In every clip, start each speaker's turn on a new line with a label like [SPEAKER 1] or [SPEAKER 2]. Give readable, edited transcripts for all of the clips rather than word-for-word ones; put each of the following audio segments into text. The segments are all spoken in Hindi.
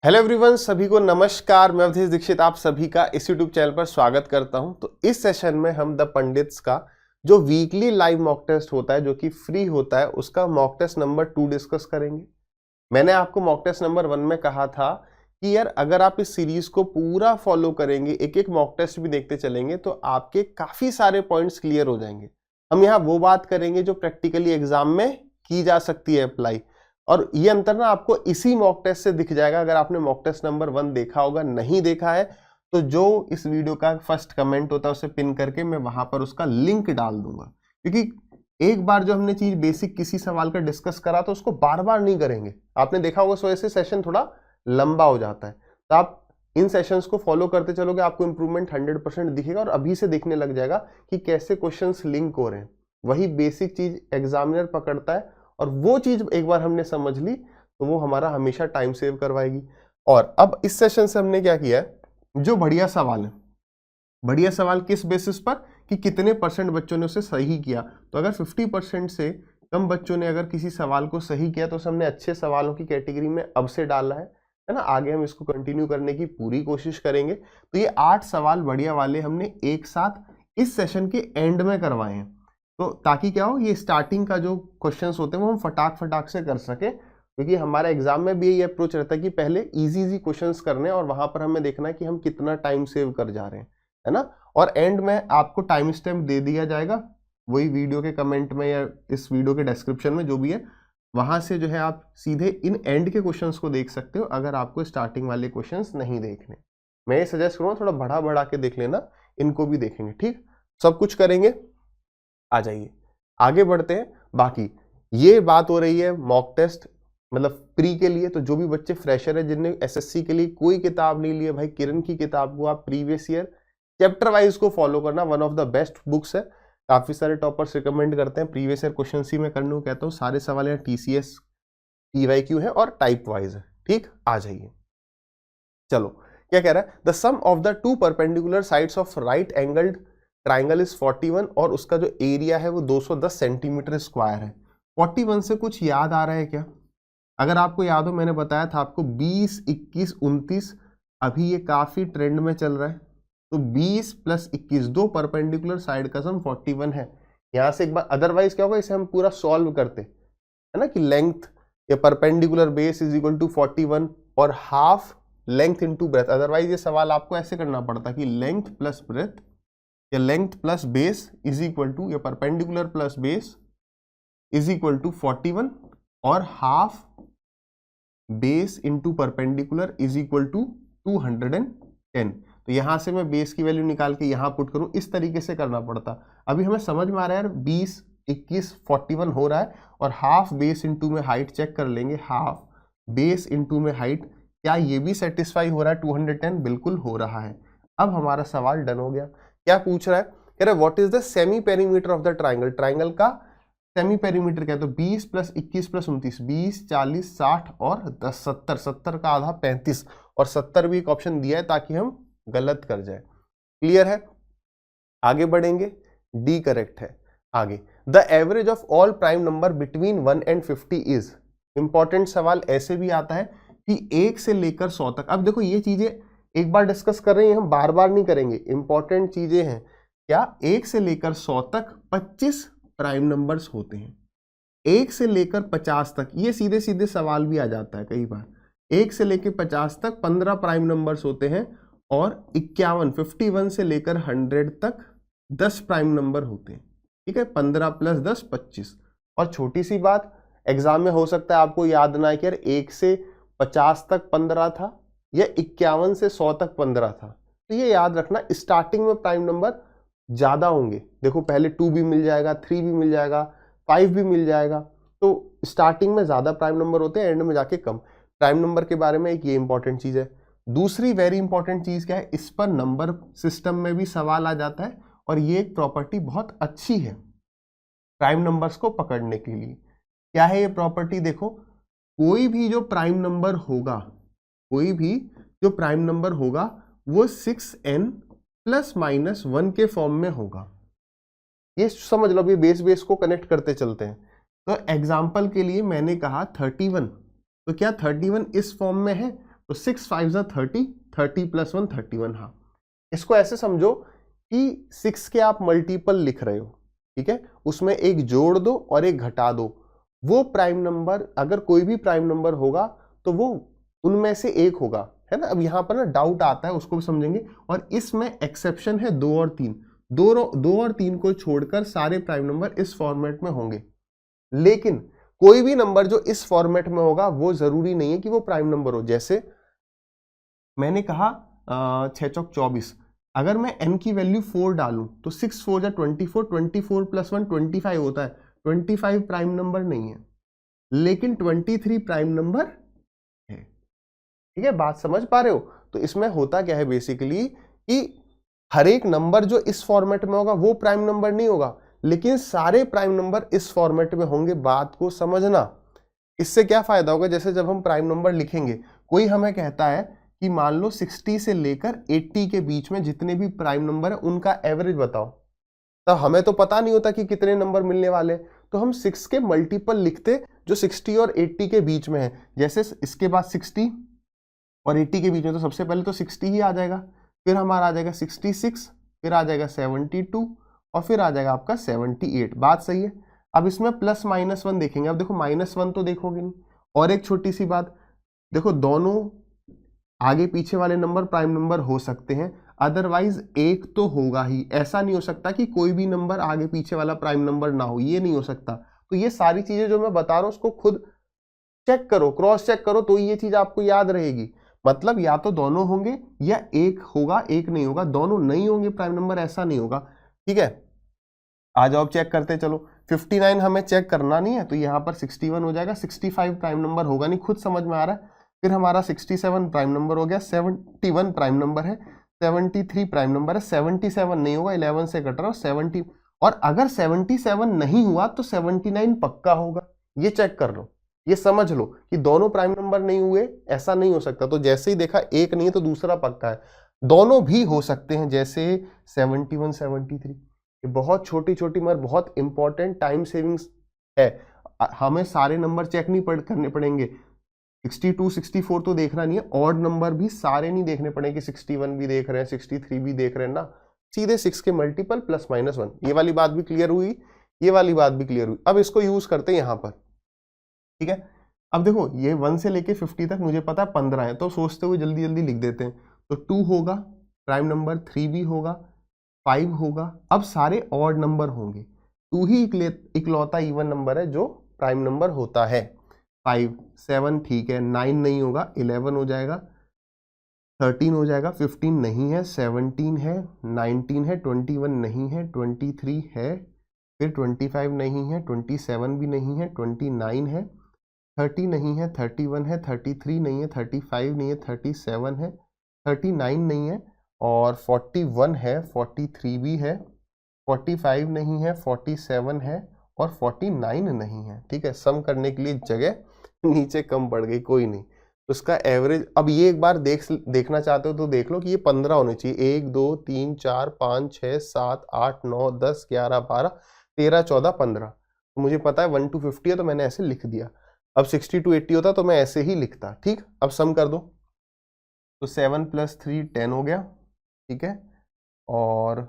[SPEAKER 1] हेलो एवरीवन, सभी को नमस्कार। मैं अवधेश दीक्षित आप सभी का इस यूट्यूब चैनल पर स्वागत करता हूं। तो इस सेशन में हम द पंडित्स का जो वीकली लाइव मॉक टेस्ट होता है, जो कि फ्री होता है, उसका मॉक टेस्ट नंबर 2 डिस्कस करेंगे। मैंने आपको मॉक टेस्ट नंबर 1 में कहा था कि यार अगर आप इस सीरीज को पूरा फॉलो करेंगे, एक एक मॉक टेस्ट भी देखते चलेंगे, तो आपके काफी सारे पॉइंट्स क्लियर हो जाएंगे। हम यहाँ वो बात करेंगे जो प्रैक्टिकली एग्जाम में की जा सकती है अप्लाई, और ये अंतर ना आपको इसी मॉक टेस्ट से दिख जाएगा। अगर आपने मॉक टेस्ट नंबर 1 देखा होगा, नहीं देखा है तो जो इस वीडियो का फर्स्ट कमेंट होता है उसे पिन करके मैं वहां पर उसका लिंक डाल दूंगा, क्योंकि एक बार जो हमने चीज बेसिक किसी सवाल का डिस्कस करा तो उसको बार बार नहीं करेंगे। आपने देखा होगा, सो ऐसे सेशन थोड़ा लंबा हो जाता है। तो आप इन सेशंस को फॉलो करते चलोगे, आपको इंप्रूवमेंट 100% दिखेगा और अभी से दिखने लग जाएगा कि कैसे क्वेश्चंस लिंक हो रहे हैं। वही बेसिक चीज एग्जामिनर पकड़ता है, और वो चीज एक बार हमने समझ ली तो वो हमारा हमेशा टाइम सेव करवाएगी। और अब इस सेशन से हमने क्या किया है, जो बढ़िया सवाल है, बढ़िया सवाल किस बेसिस पर कि कितने परसेंट बच्चों ने उसे सही किया। तो अगर 50% से कम बच्चों ने अगर किसी सवाल को सही किया तो हमने अच्छे सवालों की कैटेगरी में अब से डाला है ना। आगे हम इसको कंटिन्यू करने की पूरी कोशिश करेंगे। तो ये 8 सवाल बढ़िया वाले हमने एक साथ इस सेशन के एंड में करवाए हैं, तो ताकि क्या हो, ये स्टार्टिंग का जो क्वेश्चंस होते हैं वो हम फटाक से कर सके, क्योंकि हमारे एग्जाम में भी यही अप्रोच रहता है कि पहले इजी क्वेश्चंस करने और वहां पर हमें देखना है कि हम कितना टाइम सेव कर जा रहे हैं, है ना। और एंड में आपको टाइम स्टैम्प दे दिया जाएगा, वही वीडियो के कमेंट में या इस वीडियो के डिस्क्रिप्शन में जो भी है, वहां से जो है आप सीधे इन एंड के क्वेश्चंस को देख सकते हो अगर आपको स्टार्टिंग वाले क्वेश्चंस नहीं देखने। मैं ये सजेस्ट करूँगा थोड़ा बढ़ा के देख लेना, इनको भी देखेंगे। ठीक, सब कुछ करेंगे। आ जाइए आगे बढ़ते हैं। बाकी ये बात हो रही है मॉक टेस्ट मतलब प्री के लिए, तो जो भी बच्चे फ्रेशर है जिनने एसएससी के लिए कोई किताब नहीं ली है, भाई किरण की किताब को आप प्रीवियस ईयर चैप्टर वाइज को फॉलो करना, one of the best books है। काफी सारे टॉपर्स रिकमेंड करते हैं। प्रीवियस ईयर क्वेश्चन ही मैं करने को कहता हूँ, सारे सवाल यहाँ टीसीएस टीवाईक्यू है और टाइप वाइज है। ठीक, आ जाइए। चलो क्या कह रहा है, the sum of the two perpendicular sides of right angled triangle is 41 और उसका जो एरिया है वो 210 सेंटीमीटर स्क्वायर है। 41 से कुछ याद आ रहा है क्या? अगर आपको याद हो, मैंने बताया था आपको 20, 21, 29, अभी ये काफी ट्रेंड में चल रहा है। तो 20 + 21 दो परपेंडिकुलर साइड का सम 41 है। यहां से एक बार अदरवाइज क्या होगा, इसे हम पूरा सॉल्व करते है ना, कि लेंथ या perpendicular base is equal to 41 और half length into breadth. Otherwise ये सवाल आपको ऐसे करना पड़ता कि लेंथ प्लस ब्रेथ या length plus base is equal to या perpendicular plus base is equal to 41 और half base into perpendicular is equal to 210। तो यहां से मैं बेस की वैल्यू निकाल के यहां पुट करूं, इस तरीके से करना पड़ता। अभी हमें समझ में आ रहा है यार, 20, 21, 41 हो रहा है और हाफ बेस इंटू में हाइट चेक कर लेंगे। हाफ बेस इंटू में हाइट, क्या ये भी सेटिस्फाई हो रहा है? 210 बिल्कुल हो रहा है। अब हमारा सवाल डन हो गया। क्या पूछ रहा है, कह रहा है what is the semi perimeter of the triangle. Triangle का सेमी पेरीमीटर क्या है? तो 20 + 21 + 29, 20, 40, 60 और 10, 70। 70 का आधा 35 और 70 भी एक ऑप्शन दिया है ताकि हम गलत कर जाए। क्लियर है? आगे बढ़ेंगे। डी करेक्ट है। आगे, the average of all prime number between 1 and 50 is. Important सवाल ऐसे भी आता है कि 1 से लेकर 100 तक। अब देखो ये चीजें एक बार डिस्कस कर रहे हैं, हम बार बार नहीं करेंगे, इंपॉर्टेंट चीजें हैं। क्या 1 से लेकर 100 तक 25 प्राइम नंबर्स होते हैं। 1 से लेकर 50 तक ये सीधे सीधे सवाल भी आ जाता है कई बार। 1 से लेकर 50 तक 15 प्राइम नंबर्स होते हैं और 51 से लेकर 100 तक 10 प्राइम नंबर होते हैं। ठीक है, 15 + 10 25। और छोटी सी बात, एग्जाम में हो सकता है आपको याद ना है कि यार 1 से 50 तक 15 था या 51 से 100 तक 15 था। तो ये याद रखना, स्टार्टिंग में प्राइम नंबर ज्यादा होंगे। देखो पहले 2 भी मिल जाएगा, 3 भी मिल जाएगा, 5 भी मिल जाएगा। तो स्टार्टिंग में ज्यादा प्राइम नंबर होते हैं, एंड में जाके कम। प्राइम नंबर के बारे में एक ये इंपॉर्टेंट चीज है। दूसरी वेरी इंपॉर्टेंट चीज क्या है, इस पर नंबर सिस्टम में भी सवाल आ जाता है और ये एक प्रॉपर्टी बहुत अच्छी है प्राइम नंबर्स को पकड़ने के लिए। क्या है ये प्रॉपर्टी? देखो, कोई भी जो प्राइम नंबर होगा, कोई भी जो प्राइम नंबर होगा वो 6n ± 1 के फॉर्म में होगा। ये समझ लो, अभी बेस को कनेक्ट करते चलते हैं। तो एग्जाम्पल के लिए मैंने कहा 31, तो क्या 31 इस फॉर्म में है? तो 6 5 30, 30 + 1 31। हाँ, इसको ऐसे समझो कि 6 के आप मल्टीपल लिख रहे हो, ठीक है, उसमें एक जोड़ दो और एक घटा दो, वो प्राइम नंबर, अगर कोई भी प्राइम नंबर होगा तो वो उनमें से एक होगा, है ना। अब यहां पर ना डाउट आता है, उसको भी समझेंगे। और इसमें एक्सेप्शन है 2 और 3, 2 और 3 को छोड़कर सारे प्राइम नंबर इस फॉर्मेट में होंगे। लेकिन कोई भी नंबर जो इस फॉर्मेट में होगा वो जरूरी नहीं है कि वो प्राइम नंबर हो। जैसे मैंने कहा 6 चौक 24, अगर मैं n की वैल्यू 4 डालूं तो 6 4 जा 24, 24 + 1 25 होता है। 25 प्राइम नंबर नहीं है, लेकिन 23 प्राइम नंबर है। ठीक है, बात समझ पा रहे हो। तो इसमें होता क्या है बेसिकली कि हर एक नंबर जो इस फॉर्मेट में होगा वो प्राइम नंबर नहीं होगा, लेकिन सारे प्राइम नंबर इस फॉर्मेट में होंगे। बात को समझना। इससे क्या फायदा होगा, जैसे जब हम प्राइम नंबर लिखेंगे, कोई हमें कहता है कि मान लो 60 से लेकर 80 के बीच में जितने भी प्राइम नंबर है उनका एवरेज बताओ, तो हमें तो पता नहीं होता कि कितने नंबर मिलने वाले, तो हम 6 के मल्टीपल लिखते जो 60 और 80 के बीच में है। जैसे इसके बाद 60 और 80 के बीच में, तो सबसे पहले तो 60 ही आ जाएगा, फिर हमारा आ जाएगा 66, फिर आ जाएगा 72 और फिर आ जाएगा आपका 78। बात सही है। अब इसमें +-1 देखेंगे। अब देखो -1 तो देखोगे नहीं। और एक छोटी सी बात, देखो दोनों आगे पीछे वाले नंबर प्राइम नंबर हो सकते हैं, अदरवाइज एक तो होगा ही। ऐसा नहीं हो सकता कि कोई भी नंबर आगे पीछे वाला प्राइम नंबर ना हो, ये नहीं हो सकता। तो ये सारी चीजें जो मैं बता रहा हूं उसको खुद चेक करो, क्रॉस चेक करो, तो ये चीज आपको याद रहेगी। मतलब या तो दोनों होंगे या एक होगा, एक नहीं होगा। दोनों नहीं होंगे प्राइम नंबर, ऐसा नहीं होगा। ठीक है, आ जाओ चेक करते चलो। 59 हमें चेक करना नहीं है, तो यहाँ पर 61 हो जाएगा। 65 प्राइम नंबर होगा नहीं, खुद समझ में आ रहा है। फिर हमारा 67 प्राइम नंबर हो गया, 71 प्राइम नंबर है, 73 प्राइम नंबर है, 77 नहीं होगा, 11 से कट रहा है 70। और अगर 77 नहीं हुआ तो 79 पक्का होगा। ये चेक कर लो, ये समझ लो कि दोनों प्राइम नंबर नहीं हुए, ऐसा नहीं हो सकता। तो जैसे ही देखा एक नहीं है तो दूसरा पक्का है। दोनों भी हो सकते हैं, जैसे 71 73। ये बहुत छोटी छोटी मगर बहुत इंपॉर्टेंट टाइम सेविंग्स है। हमें सारे नंबर चेक नहीं करने पड़ेंगे। 62 64 तो देखना नहीं है, ऑड नंबर भी सारे नहीं देखने पड़ेंगे। 61 भी देख रहे हैं, 63 भी देख रहे हैं ना, सीधे 6 के मल्टीपल +-1। ये वाली बात भी क्लियर हुई, ये वाली बात भी क्लियर हुई। अब इसको यूज करते हैं यहां पर। ठीक है, अब देखो ये 1 से लेके 50 तक मुझे पता है 15 है, तो सोचते हुए जल्दी जल्दी लिख देते हैं। तो 2 होगा प्राइम नंबर, 3 भी होगा, 5 होगा। अब सारे ऑड नंबर होंगे, 2 ही इकलौता इवन नंबर है जो प्राइम नंबर होता है। 5 7 ठीक है, 9 नहीं होगा, 11 हो जाएगा, 13 हो जाएगा, 15 नहीं है, 17 है, 19 है, 21 नहीं है, 23 है, फिर 25 नहीं है, 27 भी नहीं है, 29 है, 30 नहीं है, 31 है, 33 नहीं है, 35 नहीं है, 37 है, 39 नहीं है, और 41 है, 43 भी है, 45 नहीं है, 47 है, और 49 नहीं है। ठीक है, सम करने के लिए जगह नीचे कम पड़ गई, कोई नहीं। तो उसका एवरेज अब ये एक बार देखना चाहते हो तो देख लो कि ये 15 होने चाहिए। 1 2 3 4 5 6 7 8 9 10 11 12 13 14 15। तो मुझे पता है 1 to 50 है, तो मैंने ऐसे लिख दिया। अब 60 to 80 होता तो मैं ऐसे ही लिखता। ठीक, अब सम कर दो। तो 7 + 3 10 हो गया, ठीक है, और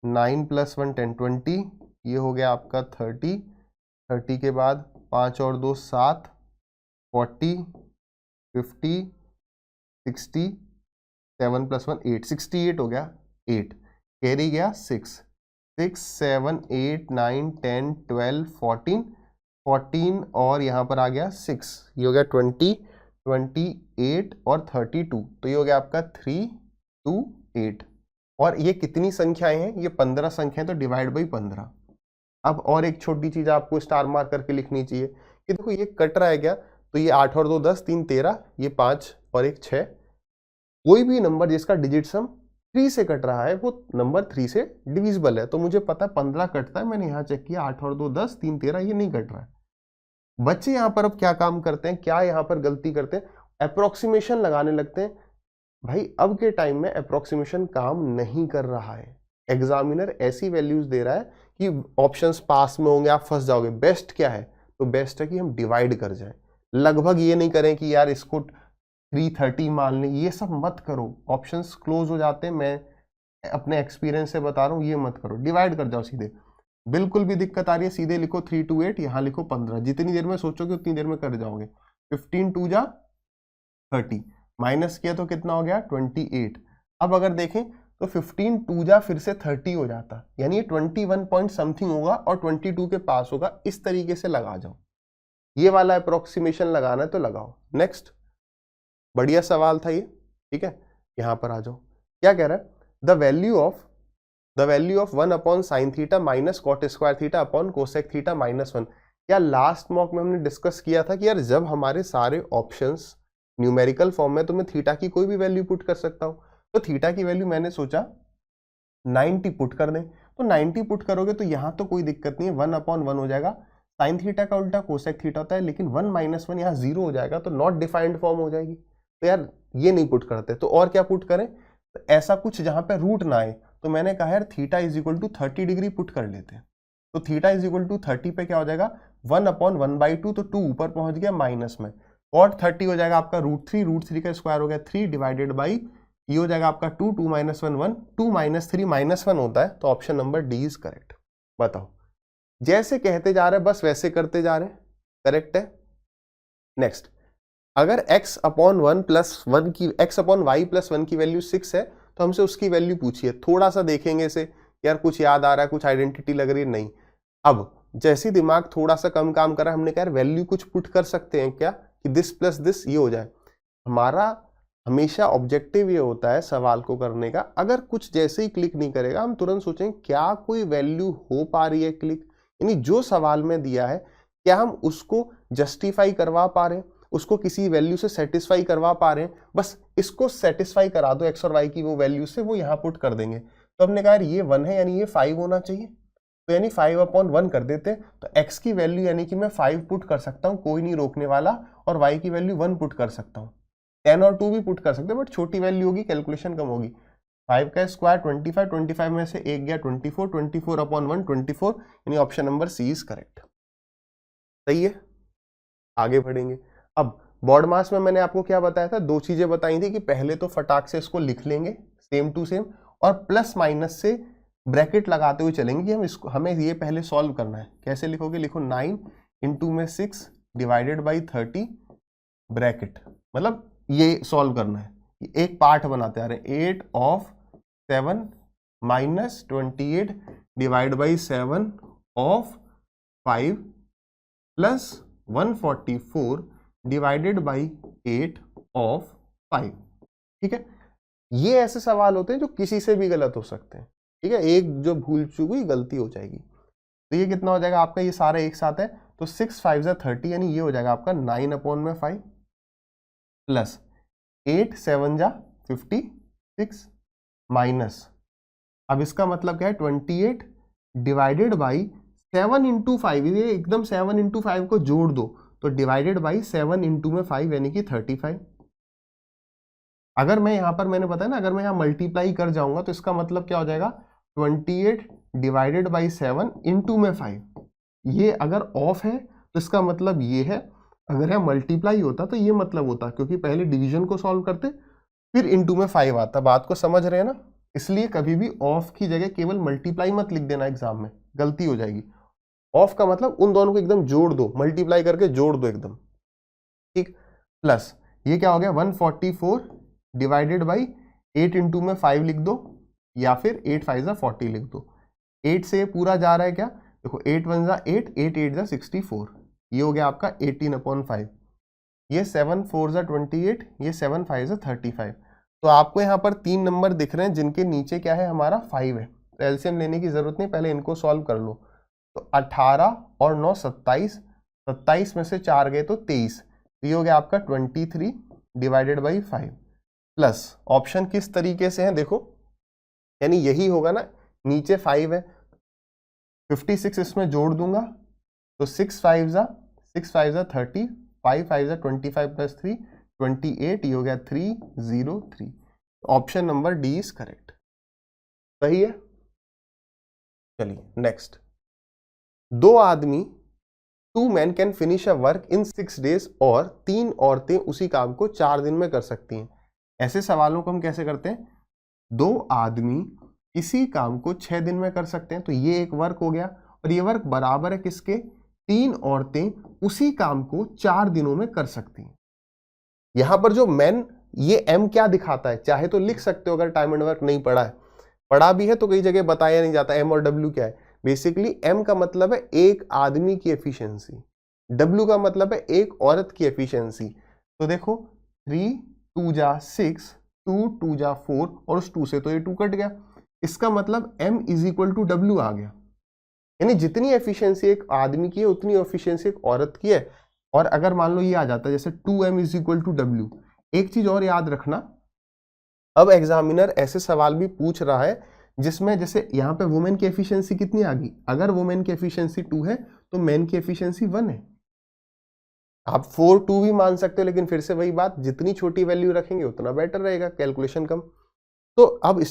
[SPEAKER 1] 9 + 1 10 20, ये हो गया आपका 30। 30 के बाद 5 और 2 7, 40 50 60, 7 + 1 8, 68 हो गया। 8 कैरी गया 6 6 7 8 9 10 12 14 14, और यहाँ पर आ गया 6, ये हो गया 20 28 और 32। तो ये हो गया आपका 3 2 8। और ये कितनी संख्याएं हैं, ये 15 संख्याएं, तो डिवाइड बाई 15। अब और एक छोटी चीज आपको स्टार मार्क करके लिखनी चाहिए कि देखो ये कट रहा है क्या, तो ये 8 और 2 10 3 13, ये 5 और 1 6। कोई भी नंबर जिसका डिजिट सम 3 से कट रहा है वो नंबर 3 से डिविजिबल है। तो मुझे पता है 15 कटता है, मैंने यहाँ चेक किया, 8 और 2 10 3 13, ये नहीं कट रहा है। बच्चे यहाँ पर अब क्या काम करते हैं, क्या यहाँ पर गलती करते हैं, अप्रोक्सीमेशन लगाने लगते हैं। भाई अब के टाइम में अप्रोक्सीमेशन काम नहीं कर रहा है। एग्जामिनर ऐसी वैल्यूज दे रहा है कि ऑप्शंस पास में होंगे, आप फंस जाओगे। बेस्ट क्या है, तो बेस्ट है कि हम डिवाइड कर जाए। लगभग ये नहीं करें कि यार इसको 330 मान लें, ये सब मत करो, ऑप्शंस क्लोज हो जाते हैं, मैं अपने एक्सपीरियंस से बता रहा हूँ, ये मत करो, डिवाइड कर जाओ सीधे। बिल्कुल भी दिक्कत आ रही है, सीधे लिखो 328, यहाँ लिखो 15, जितनी देर में सोचोगे उतनी देर में कर जाओगे। 15 2 जा 30, माइनस किया तो कितना हो गया 28। अब अगर देखें तो 15 2 जा फिर से 30 हो जाता, यानी ये 21 पॉइंट समथिंग होगा और 22 के पास होगा। इस तरीके से लगा जाओ, ये वाला अप्रोक्सीमेशन लगाना है तो लगाओ। नेक्स्ट, बढ़िया सवाल था ये, ठीक है। यहां पर आ जाओ, क्या कह रहा है, the value of 1 upon sine theta minus cot square theta upon cosec theta minus 1। क्या लास्ट मॉक में हमने डिस्कस किया था कि यार जब हमारे सारे ऑप्शंस न्यूमेरिकल फॉर्म में तो मैं थीटा की कोई भी वैल्यू पुट कर सकता हूं, तो थीटा की वैल्यू मैंने सोचा 90 पुट कर दें, तो 90 पुट करोगे तो यहां तो कोई दिक्कत नहीं है, 1 अपॉन 1 हो जाएगा। साइन थीटा का उल्टा कोसेक थीटा होता है, लेकिन 1 माइनस 1 यहाँ 0 हो जाएगा, तो नॉट डिफाइंड फॉर्म हो जाएगी। तो यार ये नहीं पुट करते, तो और क्या पुट करें, तो ऐसा कुछ जहां पे रूट ना आए, तो मैंने कहा यार theta is equal to 30 degree put कर लेते हैं। तो थीटा इज इक्वल टू 30 पे क्या हो जाएगा 1 अपॉन 1/2, तो 2 ऊपर पहुंच गया माइनस में, कॉट 30 हो जाएगा आपका √3 का स्क्वायर हो गया 3 डिवाइडेड बाई, ये हो जाएगा आपका 2 2 माइनस 1 1, 2 माइनस 3 -1 होता है, तो option number D is correct. बताओ, जैसे कहते जा रहे हैं बस वैसे करते जा रहे हैं, करेक्ट है। नेक्स्ट, अगर x अपॉन 1 प्लस 1 की x अपॉन वाई प्लस 1 की वैल्यू 6 है, तो हमसे उसकी वैल्यू पूछिए। थोड़ा सा देखेंगे इसे, यार कुछ याद आ रहा है, कुछ आइडेंटिटी लग रही है, नहीं। अब जैसे दिमाग थोड़ा सा कम काम कर रहा है, हमने कहा वैल्यू कुछ पुट कर सकते हैं क्या, कि दिस प्लस दिस ये हो जाए। हमारा हमेशा ऑब्जेक्टिव ये होता है सवाल को करने का, अगर कुछ जैसे ही क्लिक नहीं करेगा हम तुरंत सोचेंगे क्या कोई वैल्यू हो पा रही है क्लिक, यानी जो सवाल में दिया है क्या हम उसको जस्टिफाई करवा पा रहे हैं, उसको किसी वैल्यू से सेटिस्फाई करवा पा रहे हैं, बस इसको सेटिस्फाई करा दो एक्स और वाई की वो वैल्यू से, वो यहाँ पुट कर देंगे। तो हमने कहा ये 1 है यानी ये 5 होना चाहिए, तो यानी 5 अपॉन 1 कर देते, तो x की वैल्यू यानी कि मैं 5 पुट कर सकता हूँ, कोई नहीं रोकने वाला, और y की वैल्यू 1 पुट कर सकता हूँ, 10 और 2 भी पुट कर सकते हैं, बट छोटी वैल्यू होगी, कैलकुलेशन कम होगी। 5 का स्क्वायर 25, 25 में से 1 गया 24, 24 अपॉन 1 24, यानी option number C is correct. सही है, आगे बढ़ेंगे। अब बॉड मास में मैंने आपको क्या बताया था, दो चीजें बताई थी कि पहले तो फटाक से इसको लिख लेंगे सेम टू सेम, और प्लस माइनस से ब्रैकेट लगाते हुए चलेंगे कि हम इसको, हमें ये पहले सॉल्व करना है। कैसे लिखोगे, लिखो 9 इंटू में 6 डिवाइडेड बाई 30 ब्रैकेट, मतलब ये सॉल्व करना है, एक पार्ट बनाते आ रहे हैं, 8 of 7 minus 28 divide by 7 of 5 plus 144 divided by 8 of 5। ठीक है, ये ऐसे सवाल होते हैं जो किसी से भी गलत हो सकते हैं, ठीक है, एक जो भूल चूक हुई गलती हो जाएगी। तो ये कितना हो जाएगा आपका, ये सारे एक साथ है, तो 6 5 जा 30, यानी ये हो जाएगा आपका 9 अपॉन में 5 प्लस 8 7 जा 56 माइनस, अब इसका मतलब क्या है 28 डिवाइडेड बाई 7 इंटू 5, ये एकदम 7 इंटू 5 को जोड़ दो, तो डिवाइडेड बाई 7 इंटू में 5 यानी कि 35। अगर मैं यहां पर, मैंने बताया ना, अगर मैं यहां मल्टीप्लाई कर जाऊंगा तो इसका मतलब क्या हो जाएगा 28 डिवाइडेड बाई 7 इंटू में 5, ये अगर ऑफ है तो इसका मतलब ये है, अगर यह मल्टीप्लाई होता तो ये मतलब होता, क्योंकि पहले डिवीजन को सॉल्व करते फिर इंटू में 5 आता। बात को समझ रहे हैं ना, इसलिए कभी भी ऑफ की जगह केवल मल्टीप्लाई मत लिख देना, एग्जाम में गलती हो जाएगी। ऑफ का मतलब उन दोनों को एकदम जोड़ दो, मल्टीप्लाई करके जोड़ दो एकदम, ठीक। प्लस ये क्या हो गया 144 डिवाइडेड बाई 8 इंटू में 5 लिख दो, या फिर 8 5 जा 40 लिख दो। 8 से पूरा जा रहा है क्या, देखो 8 1 जा 8, 8 8 जा 64, ये हो गया आपका 18 अपॉन 5, ये 7 4 जा 28, ये 7 5 जा 35। तो आपको यहाँ पर 3 नंबर दिख रहे हैं जिनके नीचे क्या है हमारा 5 है, तो एलसीएम लेने की जरूरत नहीं, पहले इनको सॉल्व कर लो। तो 18 और 9 27, 27 में से 4 गए तो 23, ये हो गया आपका 23 डिवाइडेड बाई 5 प्लस, ऑप्शन किस तरीके से है देखो, यानी यही होगा ना, नीचे 5 है, 56 इसमें जोड़ दूंगा, तो 6 5 जा 30, 5 5 जा 25 प्लस 3 28, ये हो गया 303। Option number D is correct. सही है, चलिए नेक्स्ट। दो आदमी 2 men can finish a work in 6 days, और 3 औरतें उसी काम को 4 दिन में कर सकती हैं। ऐसे सवालों को हम कैसे करते हैं, 2 आदमी इसी काम को 6 दिन में कर सकते हैं, तो ये एक वर्क हो गया, और ये वर्क बराबर है किसके, 3 औरतें उसी काम को 4 दिनों में कर सकती हैं। यहां पर जो मैन, ये एम क्या दिखाता है, चाहे तो लिख सकते हो अगर टाइम एंड वर्क नहीं पढ़ा है, पढ़ा भी है तो कई जगह बताया नहीं जाता एम और डब्ल्यू क्या है। बेसिकली एम का मतलब है एक आदमी की एफिशिएंसी, डब्ल्यू का मतलब है एक औरत की एफिशिएंसी। तो देखो 3 2 जा 6, 2 2 जा 4, और उस 2 से तो ये 2 कट गया, इसका मतलब m is equal to W आ गया। यानी जितनी एफिशिएंसी एक आदमी की है उतनी एफिशिएंसी एक औरत की है। और अगर मान लो ये आ जाता है जैसे 2m is equal to W, एक चीज और याद रखना, अब एग्जामिनर ऐसे सवाल भी पूछ रहा है जिसमें जैसे यहाँ पे वुमेन की एफिशिएंसी कितनी आ गई, अगर वुमेन की एफिशिएंसी 2 है तो मेन की एफिशिएंसी 1 है। आप 4 2 भी मान सकते हो, लेकिन फिर से वही बात, जितनी छोटी वैल्यू रखेंगे उतना बेटर रहेगा, कैलकुलेशन कम। तो अब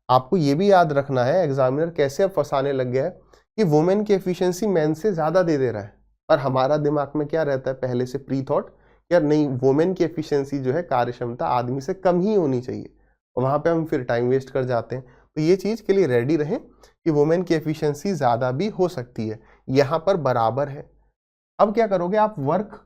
[SPEAKER 1] आपको ये भी याद रखना है, एग्जामिनर कैसे अब फंसाने लग गया है कि वुमेन की एफिशिएंसी मैन से ज्यादा दे रहा है, पर हमारा दिमाग में क्या रहता है पहले से प्री थॉट, यार नहीं, वुमेन की एफिशिएंसी जो है कार्य क्षमता आदमी से कम ही होनी चाहिए, और वहां पे हम फिर टाइम वेस्ट कर जाते हैं। तो ये चीज के लिए रेडी रहें कि वुमेन की एफिशिएंसी ज्यादा भी हो सकती है, यहाँ पर बराबर है। अब क्या करोगे आप, वर्क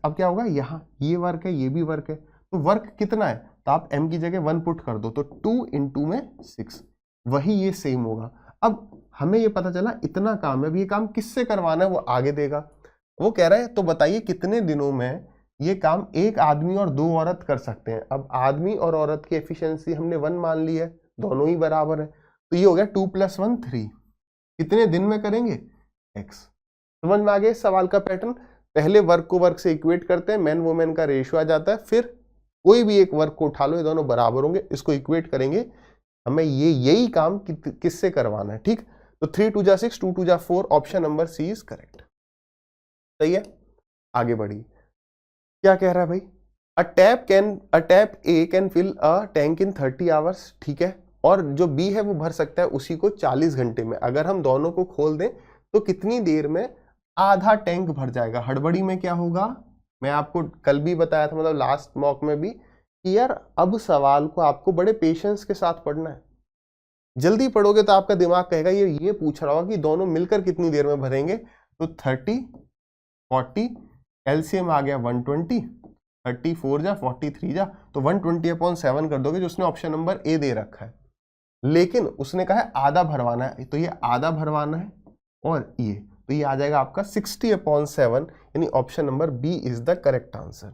[SPEAKER 1] अब क्या होगा, यहाँ ये वर्क है ये भी वर्क है, तो वर्क कितना है, तो आप m की जगह 1 पुट कर दो, तो 2 × में 6, वही ये सेम होगा। अब हमें ये पता चला इतना काम है, अब ये काम किससे करवाना है वो आगे देगा। वो कह रहा है तो बताइए कितने दिनों में ये काम एक आदमी और 2 औरत कर सकते हैं। अब आदमी और औरत की एफिशिएंसी हमने 1 मान ली है, दोनों ही बराबर है, तो ये हो गया 2 + 1 3, कितने दिन में करेंगे x। समझ में आ गया इस सवाल का पैटर्न, पहले वर्क को वर्क से इक्वेट करते हैं, मैन वुमेन का रेशियो आ जाता है, फिर कोई भी एक वर्क को उठा लो, ये दोनों बराबर होंगे, इसको इक्वेट करेंगे, हमें यही काम किससे करवाना है। ठीक, तो 3 2 जा 6, 2 2 जा 4, option number C is correct. सही है, आगे बढ़िए। क्या कह रहा है भाई, a tap A can fill a tank in 30 hours, ठीक है, और जो बी है वो भर सकता है उसी को 40 घंटे में। अगर हम दोनों को खोल दें तो कितनी देर में आधा टैंक भर जाएगा। हड़बड़ी में क्या होगा, मैं आपको कल भी बताया था, मतलब लास्ट मॉक में भी, कि यार अब सवाल को आपको बड़े पेशेंस के साथ पढ़ना है। जल्दी पढ़ोगे तो आपका दिमाग कहेगा ये पूछ रहा होगा कि दोनों मिलकर कितनी देर में भरेंगे। तो 30 40 एलसीएम आ गया 120, 34 जा 43 जा, तो 120/7 कर दोगे, जो उसने ऑप्शन नंबर ए दे रखा है। लेकिन उसने कहा है आधा भरवाना है, तो ये आधा भरवाना है, और ये तो ये आ जाएगा आपका 60/7, यानी option number B is the correct answer.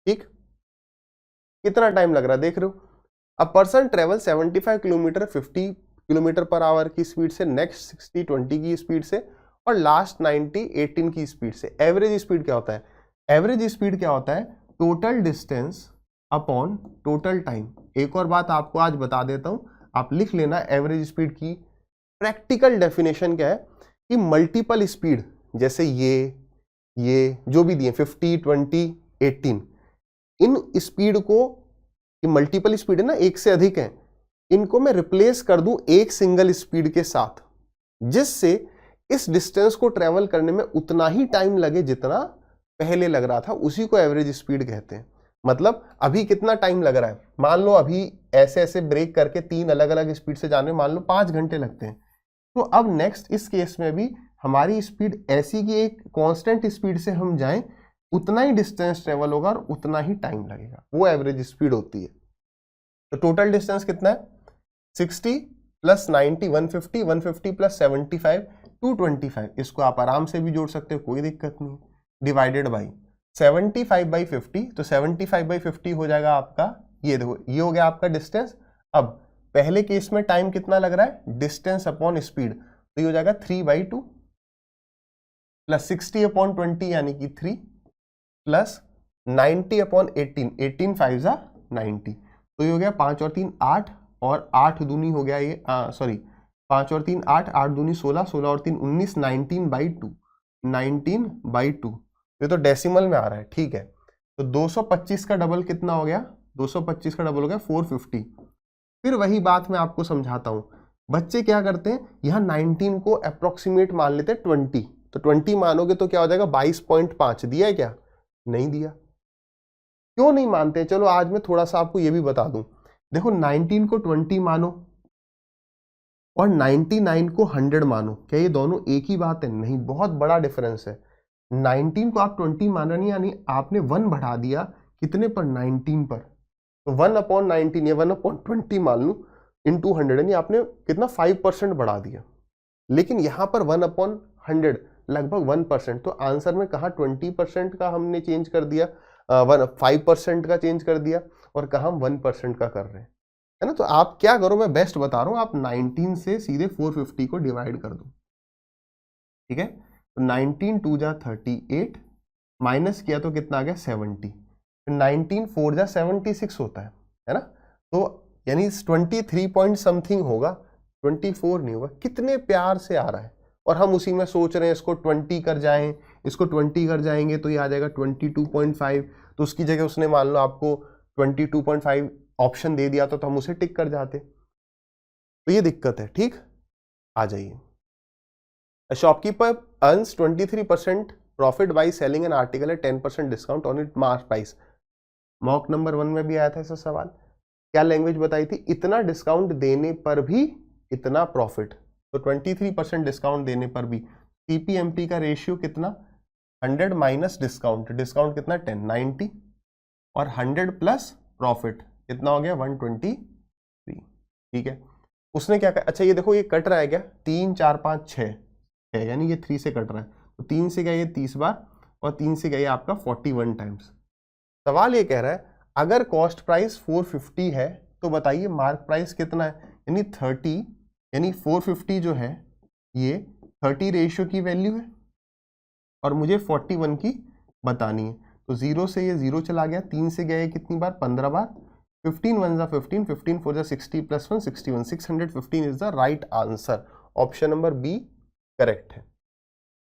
[SPEAKER 1] ठीक, कितना टाइम लग रहा है देख रहे हो, a person travel 75 kilometre 50 kilometre per hour की स्पीड से, नेक्स्ट 60 20 की स्पीड से, और लास्ट 90 18 की स्पीड से। एवरेज स्पीड क्या होता है, एवरेज स्पीड क्या होता है, total distance upon total time. एक और बात आपको आज बता देता हूं, आप लिख लेना एवरेज स्पीड की प्रैक्टिकल डेफिनेशन क्या है, कि मल्टीपल स्पीड, जैसे ये जो भी दिए 50 20 18, इन स्पीड को, मल्टीपल स्पीड है ना, एक से अधिक है, इनको मैं रिप्लेस कर दूं एक सिंगल स्पीड के साथ, जिससे इस डिस्टेंस को ट्रेवल करने में उतना ही टाइम लगे जितना पहले लग रहा था, उसी को एवरेज स्पीड कहते हैं। मतलब अभी कितना टाइम लग रहा है, मान लो अभी ऐसे ऐसे ब्रेक करके 3 अलग अलग स्पीड से जाने में मान लो 5 घंटे लगते हैं, तो अब नेक्स्ट इस केस में भी हमारी स्पीड ऐसी कि एक कांस्टेंट स्पीड से हम जाएं, उतना ही डिस्टेंस ट्रेवल होगा और उतना ही टाइम लगेगा, वो एवरेज स्पीड होती है। तो टोटल डिस्टेंस कितना है, 60 + 90 150, 150 + 75 225, इसको आप आराम से भी जोड़ सकते हो, कोई दिक्कत नहीं, डिवाइडेड बाई 75/50, तो 75/50 हो जाएगा आपका, ये देखो ये हो गया आपका डिस्टेंस। अब पहले केस में टाइम कितना लग रहा है, डिस्टेंस अपॉन स्पीड, तो ये हो जाएगा 3/2 + 60/20 यानी कि 3 + 90/18, 18 5 जा 90, तो ये हो गया 5 और 3 8, और 8 दूनी हो गया ये, सॉरी 5 और 3 8, 8 दूनी 16, 16 और 3 19, 19/2, 19/2, ये तो डेसिमल में आ रहा है, ठीक है। तो 225 का डबल कितना हो गया, 225 का डबल हो गया 450। फिर वही बात मैं आपको समझाता हूं, बच्चे क्या करते हैं, यहाँ 19 को अप्रोक्सीमेट मान लेते हैं 20, तो 20 मानोगे तो क्या हो जाएगा 22.5 दिया है क्या? नहीं दिया। क्यों नहीं मानते? चलो आज मैं थोड़ा सा आपको ये भी बता दूं। देखो 19 को 20 मानो और 99 को 100 मानो, क्या ये दोनों एक ही बात है? नहीं, बहुत बड़ा डिफरेंस है। 19 को आप 20 माना नहीं, यानी आपने 1 बढ़ा दिया कितने पर? 19 पर। तो 1/19 या 1/20 मान लू इंटू 100, यानी आपने कितना 5% बढ़ा दिया। लेकिन यहां पर 1/100 लगभग 1%। तो आंसर में कहा 20% का हमने चेंज कर दिया, 5% का चेंज कर दिया, और कहा हम 1% का कर रहे हैं, है ना। तो आप क्या करो, मैं बेस्ट बता रहा हूं, आप 19 से सीधे 450 को डिवाइड कर दो, ठीक है। तो 19 2 जा 38, माइनस किया तो कितना आ गया 70, 19 4 जा 76 होता है ना। तो यानी 23 पॉइंट समथिंग होगा, 24 नहीं होगा। कितने प्यार से आ रहा है, और हम उसी में सोच रहे हैं इसको 20 कर जाएं, इसको 20 कर जाएंगे तो ये आ जाएगा 22.5। तो उसकी जगह उसने मान लो आपको 22.5 ऑप्शन दे दिया तो हम उसे टिक कर जाते। तो ये दिक्कत है, ठीक। आ जाइए। A shopkeeper earns 23% profit by selling an article at 10% discount on its mark price. Mock number 1 में भी आया था ऐसा सवाल। क्या लैंग्वेज बताई थी? इतना डिस्काउंट देने पर भी इतना प्रॉफिट। तो 23% डिस्काउंट देने पर भी सीपीएमपी का रेशियो कितना? 100 माइनस डिस्काउंट, डिस्काउंट कितना 10, 90, और 100 प्लस प्रॉफिट कितना हो गया 123, ठीक है। उसने क्या कहा? अच्छा ये देखो, ये कट रहा है क्या? 3 4 5 6 है, यानी ये 3 से कट रहा है, तो 3 से गया ये 30 बार, और 3 से गया आपका 41 टाइम्स। सवाल ये कह रहा है अगर कॉस्ट प्राइस 450 है तो बताइए मार्क प्राइस कितना है? यानी 30, यानी 450 जो है ये 30 रेशियो की वैल्यू है, और मुझे 41 की बतानी है। तो 0 से ये 0 चला गया, 3 से गया ये कितनी बार? 15 बार, 15 1 जा 15, 15 4 जा 60 plus 1 61, 615 is the right answer. Option number B correct है,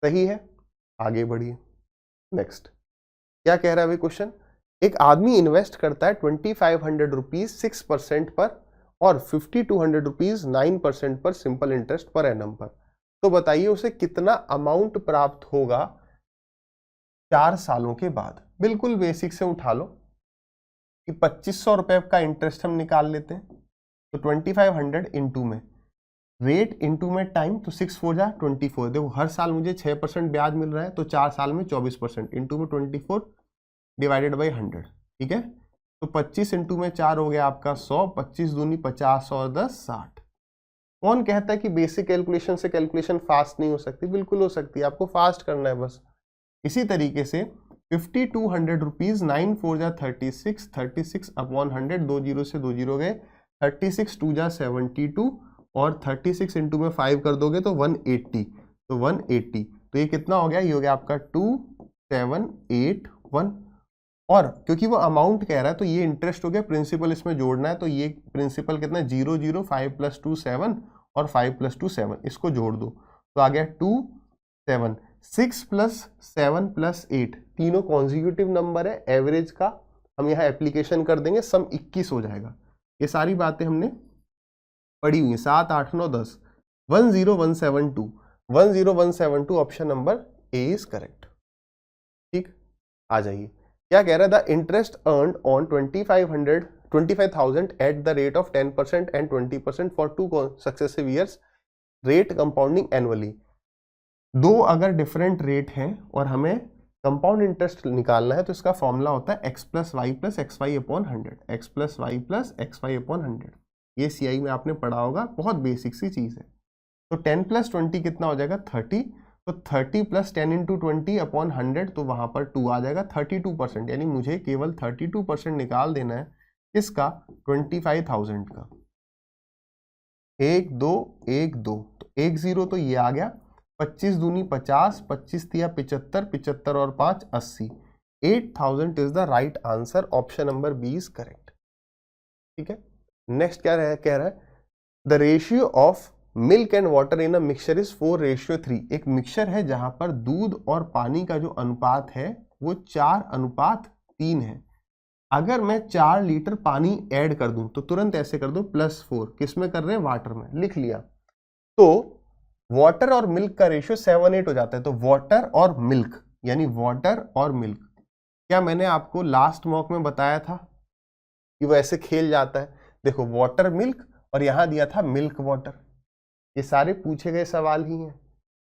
[SPEAKER 1] सही है। आगे बढ़िए। नेक्स्ट क्या कह रहा है अभी क्वेश्चन? एक आदमी इन्वेस्ट करता है 2500 रुपीज 6% पर और 5200 रुपीज 9% पर सिंपल इंटरेस्ट पर एनम पर। तो बताइए उसे कितना अमाउंट प्राप्त होगा 4 सालों के बाद। बिल्कुल बेसिक से उठा लो कि 2500 रुपए का इंटरेस्ट हम निकाल लेते हैं, तो 2500 इंटू में रेट इंटू में टाइम, तो 6 4 जा 24। देखो हर साल मुझे 6% ब्याज मिल रहा है, तो 4 साल में 24%, इंटू में 24 डिवाइडेड बाई 100, ठीक है। तो 25 इंटू में 4 हो गया आपका 100, 25 दूनी 50 और 10 60। कौन कहता है कि बेसिक कैलकुलेशन से कैलकुलेशन फास्ट नहीं हो सकती? बिल्कुल हो सकती है, आपको फास्ट करना है बस। इसी तरीके से 5200 रुपीज 9 4 जा 36, 36 अपॉन 100, 2 जीरो से 2 जीरो गए, 36 2 जा 72, और 36 इंटू में 5 कर दोगे तो 180, तो 180, तो ये कितना हो गया? ये हो गया आपका 2781। और क्योंकि वो अमाउंट कह रहा है तो ये इंटरेस्ट हो गया, प्रिंसिपल इसमें जोड़ना है, तो ये प्रिंसिपल कितना 0 0 5 + 2 7 और 5 + 2 7, इसको जोड़ दो तो आ गया 2 7 6 + 7 + 8, तीनों कॉन्जिक्यूटिव नंबर है। एवरेज का हम यहाँ एप्लीकेशन कर देंगे, सम 21 हो जाएगा। ये सारी बातें हमने पढ़ी हुई है, 7 8 9 10, 10172, 10172 option number A is correct, ठीक। आ जाइए। क्या कह रहा है? The interest earned on 25,000 at the rate of 10% and 20% for 2 successive years, rate compounding annually. दो अगर डिफरेंट रेट हैं और हमें कंपाउंड इंटरेस्ट निकालना है तो इसका फॉर्मूला होता है x + y + xy upon 100, x + y + xy upon 100। ये CI में आपने पढ़ा होगा, बहुत बेसिक सी चीज है। तो 10 + 20 कितना हो जाएगा 30, तो 30 + 10 × 20 अपॉन 100, तो वहां पर 2 आ जाएगा, 32%। यानी मुझे केवल 32% निकाल देना है इसका 25,000 का। 1 2 1 2, तो 1 0 तो ये आ गया, 25 दूनी 50, 25 तिया 75, 75 और 5 80, 8000 is the right answer. Option number B is correct, ठीक है। नेक्स्ट क्या कह रहा है? The ratio of milk and water in a mixture is 4:3। एक मिक्सचर है जहां पर दूध और पानी का जो अनुपात है वो 4:3 है। अगर मैं 4 लीटर पानी ऐड कर दूं तो तुरंत ऐसे कर दो +4, किस में कर रहे हैं? वाटर में, लिख लिया। तो वाटर और मिल्क का रेशियो 7:8 हो जाता है। तो वाटर और मिल्क, यानी वाटर और मिल्क, क्या मैंने आपको लास्ट मॉक में बताया था कि वो ऐसे खेल जाता है? देखो वाटर मिल्क और यहां दिया था मिल्क वाटर, ये सारे पूछे गए सवाल ही हैं।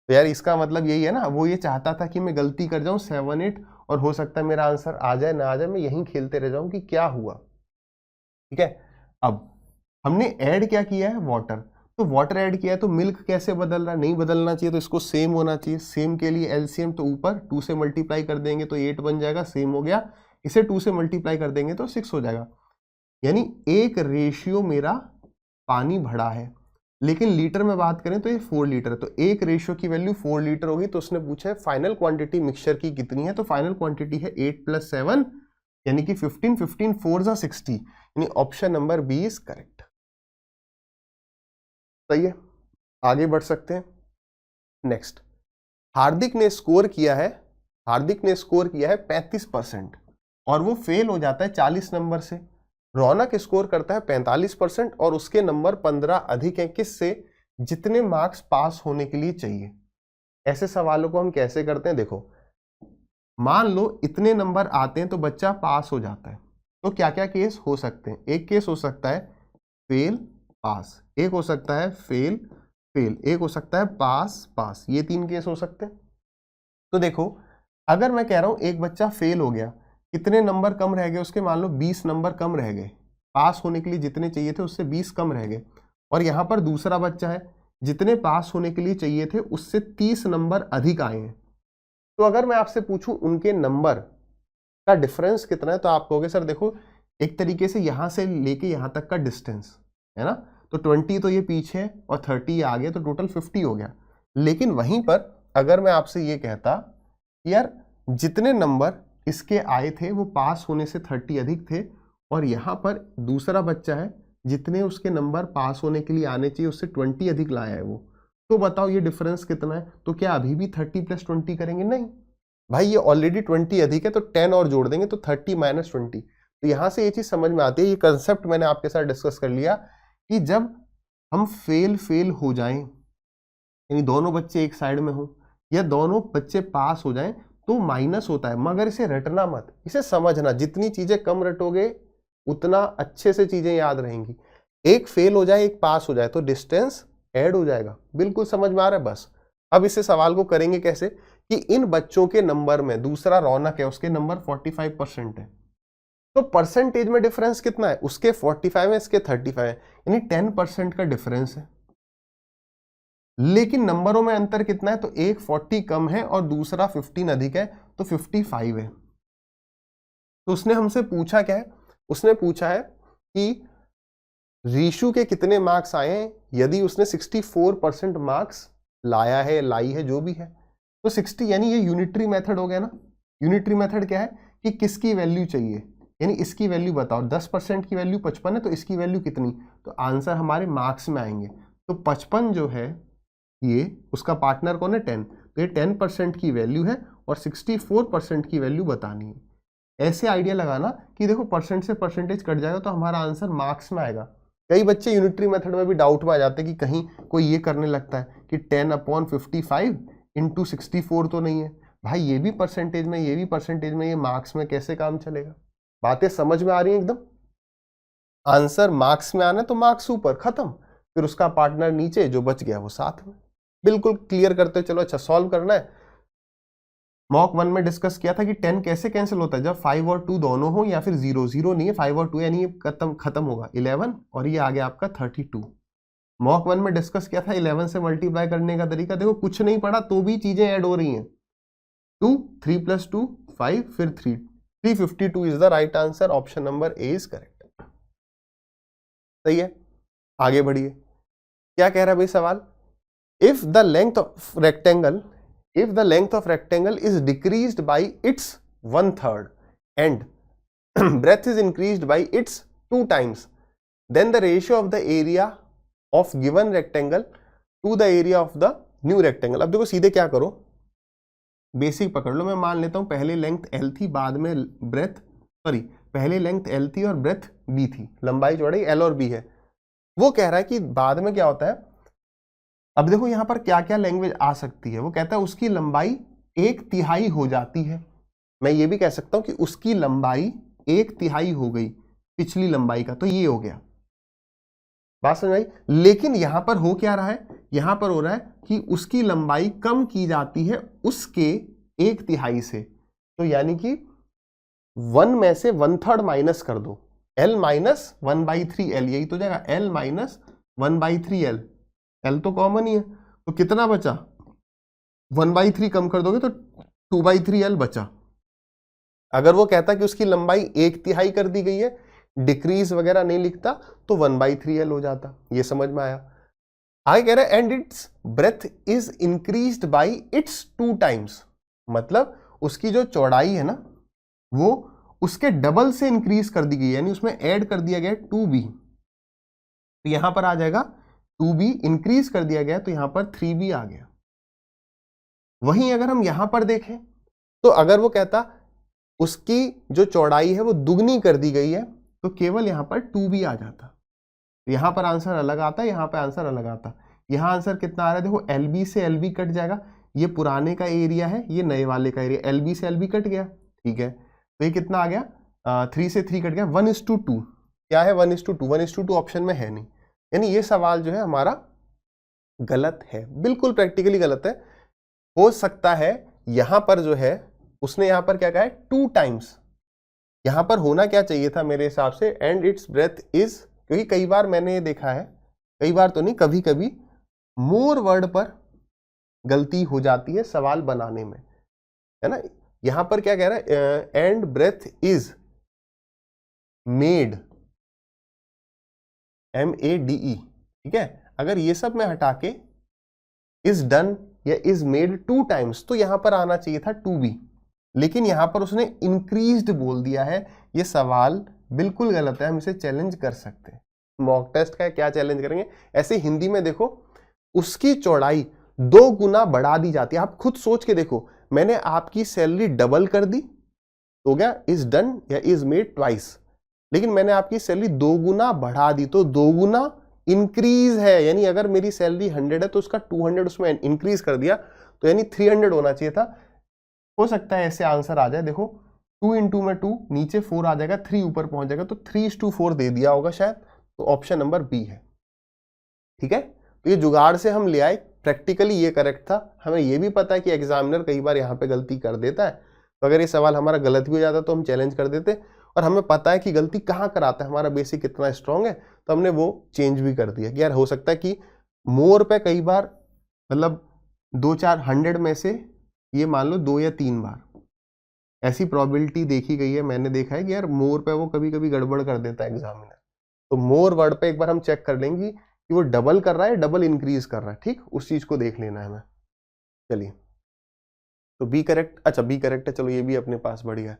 [SPEAKER 1] तो यार इसका मतलब यही है ना, वो ये चाहता था कि मैं गलती कर जाऊं 7-8 और हो सकता है मेरा आंसर आ जाए ना आ जाए, मैं यहीं खेलते रह जाऊं कि क्या हुआ। ठीक है, अब हमने ऐड क्या किया है? वाटर। तो वाटर ऐड किया है तो मिल्क कैसे बदल रहा है? नहीं बदलना चाहिए, तो इसको सेम होना चाहिए। सेम के लिए एलसीएम तो ऊपर 2 से मल्टीप्लाई कर देंगे तो 8 बन जाएगा, सेम हो गया। इसे 2 से मल्टीप्लाई कर देंगे तो 6 हो जाएगा। यानी एक रेशियो मेरा पानी भरा है, लेकिन लीटर में बात करें तो ये 4 लीटर है। तो एक रेशियो की वैल्यू 4 लीटर होगी। तो उसने पूछा है फाइनल क्वांटिटी मिक्सचर की कितनी है? तो फाइनल क्वांटिटी है 8 + 7 यानी कि 15, 15 4 जा 60, यानी option number B is correct. सही है, आगे बढ़ सकते हैं। नेक्स्ट, हार्दिक ने स्कोर किया है 35% और वो फेल हो जाता है 40 नंबर से। रौनक स्कोर करता है 45% और उसके नंबर 15 अधिक हैं किससे? जितने मार्क्स पास होने के लिए चाहिए। ऐसे सवालों को हम कैसे करते हैं? देखो, मान लो इतने नंबर आते हैं तो बच्चा पास हो जाता है। तो क्या क्या केस हो सकते हैं? एक केस हो सकता है फेल पास, एक हो सकता है फेल फेल, एक हो सकता है पास पास, ये 3 केस हो सकते हैं। तो देखो, अगर मैं कह रहा हूं एक बच्चा फेल हो गया, कितने नंबर कम रह गए उसके? मान लो 20 नंबर कम रह गए, पास होने के लिए जितने चाहिए थे उससे 20 कम रह गए। और यहां पर दूसरा बच्चा है, जितने पास होने के लिए चाहिए थे उससे 30 नंबर अधिक आए हैं। तो अगर मैं आपसे पूछूं उनके नंबर का डिफरेंस कितना है, तो आप कहोगे सर देखो, एक तरीके से यहां से लेके यहां तक का डिस्टेंस है ना, तो 20 तो ये पीछे है और 30 आगे, तो टोटल 50 हो गया। लेकिन वहीं पर अगर मैं आपसे ये कहता यार जितने नंबर इसके आए थे वो पास होने से 30 अधिक थे, और यहां पर दूसरा बच्चा है जितने उसके नंबर पास होने के लिए आने चाहिए उससे 20 अधिक लाया है वो, तो बताओ ये डिफरेंस कितना है? तो क्या अभी भी 30 + 20 करेंगे? नहीं भाई, ये ऑलरेडी 20 अधिक है तो 10 और जोड़ देंगे तो 30 - 20। तो यहां से ये चीज समझ में आती है, ये कंसेप्ट मैंने आपके साथ डिस्कस कर लिया कि जब हम फेल हो जाएं, यानी दोनों बच्चे एक साइड में हो या दोनों बच्चे पास हो जाएं, तो माइनस होता है। मगर इसे रटना मत, इसे समझना। जितनी चीजें कम रटोगे उतना अच्छे से चीजें याद रहेंगी। एक फेल हो जाए एक पास हो जाए तो डिस्टेंस ऐड हो जाएगा। बिल्कुल समझ में आ रहा है? बस अब इसे सवाल को करेंगे कैसे कि इन बच्चों के नंबर में, दूसरा रौनक है उसके नंबर 45% है, तो परसेंटेज में डिफरेंस कितना है? उसके 45 है, इसके 35 है, यानी 10% का डिफरेंस है। लेकिन नंबरों में अंतर कितना है? तो एक 40 कम है और दूसरा 15 अधिक है, तो 55 है। तो उसने हमसे पूछा क्या है? उसने पूछा है कि रीशु के कितने मार्क्स आए हैं। यदि उसने 64% मार्क्स लाया है, लाई है, जो भी है, तो 60, यानी ये यूनिटरी मेथड हो गया ना। यूनिटरी मेथड क्या है कि किसकी वैल्यू चाहिए, यानी इसकी वैल्यू बताओ। 10% की वैल्यू 55 है तो इसकी वैल्यू कितनी? तो आंसर हमारे मार्क्स में आएंगे। तो 55 जो है ये, उसका पार्टनर कौन है? 10, तो ये 10% की वैल्यू है और 64% की वैल्यू बतानी है। ऐसे आइडिया लगाना कि देखो परसेंट से परसेंटेज कट जाएगा तो हमारा आंसर मार्क्स में आएगा। कई बच्चे यूनिटरी मेथड में भी डाउट में आ जाते हैं कि कहीं कोई ये करने लगता है कि 10/55 × 64 तो नहीं है। भाई ये भी परसेंटेज में, ये भी परसेंटेज में, ये मार्क्स में कैसे काम चलेगा? बातें समझ में आ रही हैं एकदम? आंसर मार्क्स में आना है तो मार्क्स ऊपर, खत्म, फिर उसका पार्टनर नीचे, जो बच गया वो साथ में। बिल्कुल क्लियर करते चलो। अच्छा, सॉल्व करना है। मॉक 1 में डिस्कस किया था कि 10 कैसे कैंसिल होता है? जब 5 और 2 दोनों हो, या फिर 0 0 नहीं है, 5 और 2 यानी ये खत्म होगा 11 और ये आ गया आपका 32। मॉक 1 में डिस्कस किया था 11 से मल्टीप्लाई करने का तरीका। देखो कुछ नहीं पढ़ा तो भी चीजें ऐड हो रही हैं। 2, 3 + 2 5, फिर 3, 352 is the right answer. Option number A is correct. सही है, आगे बढ़िए। क्या कह रहा है भाई सवाल? If the length of rectangle is decreased by its 1/3 and breadth is increased by its 2 times, then the ratio of the area of given rectangle to the area of the new rectangle। अब देखो सीधे क्या करो, बेसिक पकड़ लो। मैं मान लेता हूं पहले लेंथ L थी, बाद में ब्रेथ, सॉरी, पहले लेंथ L थी और ब्रेथ B थी, लंबाई चौड़ाई L और B है। वो कह रहा है कि बाद में क्या होता है, अब देखो यहां पर क्या क्या लैंग्वेज आ सकती है। वो कहता है उसकी लंबाई 1/3 हो जाती है। मैं ये भी कह सकता हूं कि उसकी लंबाई 1/3 हो गई पिछली लंबाई का, तो ये हो गया। बात समझ आई। लेकिन यहां पर हो क्या रहा है, यहां पर हो रहा है कि उसकी लंबाई कम की जाती है उसके 1/3 से। तो यानी कि 1 में से 1/3 माइनस कर दो, L माइनस 1/3L, यही तो जाएगा L माइनस 1/3L। L तो कॉमन ही है, तो कितना बचा, 1/3 कम कर दोगे तो 2/3L बचा। अगर वो कहता कि उसकी लंबाई 1/3 कर दी गई है, डिक्रीज वगैरह नहीं लिखता, तो 1/3L हो जाता। ये समझ में आया। आगे कह रहा है and it's breath is increased by it's 2 times. मतलब उसकी जो चौड़ाई है ना, वो उसके डबल से इंक्रीज कर दी गई है, यानी उसमें ऐड कर दिया गया 2b। तो यहां पर आ जाएगा 2b, इंक्रीज कर दिया गया तो यहां पर 3b आ गया। वहीं अगर हम यहां पर देखें तो अगर वो कहता उसकी जो चौड़ाई है वो दुगनी कर दी गई है, तो केवल यहां पर 2b आ जाता। यहां पर आंसर अलग आता, यहां पर आंसर अलग आता। यहां आंसर कितना आ रहा है, देखो LB से LB कट जाएगा, ये पुराने का एरिया है, ये नए वाले का एरिया, LB से LB कट गया, ठीक है। तो ये कितना आ गया, 3 से 3 कट गया, 1:2। क्या है 1:2? 1:2 ऑप्शन में है नहीं, यानी ये सवाल जो है हमारा गलत है, बिल्कुल प्रैक्टिकली गलत है। हो सकता है यहां पर जो है उसने यहां पर क्या कहा है 2 टाइम्स, यहां पर होना क्या चाहिए था मेरे हिसाब से एंड इट्स ब्रेथ इज, क्योंकि कई बार मैंने ये देखा है, कई बार तो नहीं, कभी कभी मोर वर्ड पर गलती हो जाती है सवाल बनाने में, है ना। यहां पर क्या कह रहा है, and breadth is made, MADE, ठीक है। अगर ये सब मैं हटा के इज डन या इज मेड 2 टाइम्स, तो यहां पर आना चाहिए था 2b, लेकिन यहां पर उसने इंक्रीज्ड बोल दिया है। ये सवाल बिल्कुल गलत है, हम इसे चैलेंज कर सकते हैं। मॉक टेस्ट का क्या चैलेंज करेंगे, ऐसे हिंदी में देखो उसकी चौड़ाई 2 गुना बढ़ा दी जाती है। आप खुद सोच के देखो, मैंने आपकी सैलरी डबल कर दी तो गया इज डन या इज मेड ट्वाइस, लेकिन मैंने आपकी सैलरी 2 गुना बढ़ा दी, तो 2 गुना इंक्रीज है, यानी अगर मेरी सैलरी 100 है तो उसका 200 उसमें इंक्रीज कर दिया, तो यानी 300 होना चाहिए था। हो सकता है ऐसे आंसर आ जाए, देखो 2 इंटू में 2, नीचे 4 आ जाएगा, 3 ऊपर पहुंच जाएगा, तो 3:4 दे दिया होगा शायद, तो ऑप्शन नंबर बी है, ठीक है। तो ये जुगाड़ से हम ले आए, प्रैक्टिकली ये करेक्ट था। हमें ये भी पता है कि एग्जामिनर कई बार यहाँ पे गलती कर देता है, तो अगर ये सवाल हमारा गलत भी हो जाता तो हम चैलेंज कर देते, और हमें पता है कि गलती कहाँ कराता है, हमारा बेसिक कितना स्ट्रांग है, तो हमने वो चेंज भी कर दिया कि यार हो सकता है कि मोर पे कई बार मतलब 2-4 100 में से ये मान लो 2 या 3 बार ऐसी प्रोबेबिलिटी देखी गई है, मैंने देखा है कि यार मोर पे वो कभी कभी गड़बड़ कर देता है एग्जामिनर। तो मोर वर्ड पे एक बार हम चेक कर लेंगे कि वो डबल कर रहा है, डबल इंक्रीज कर रहा है, ठीक, उस चीज को देख लेना है हमें। चलिए, तो बी करेक्ट, अच्छा बी करेक्ट है, चलो ये भी अपने पास बढ़िया है।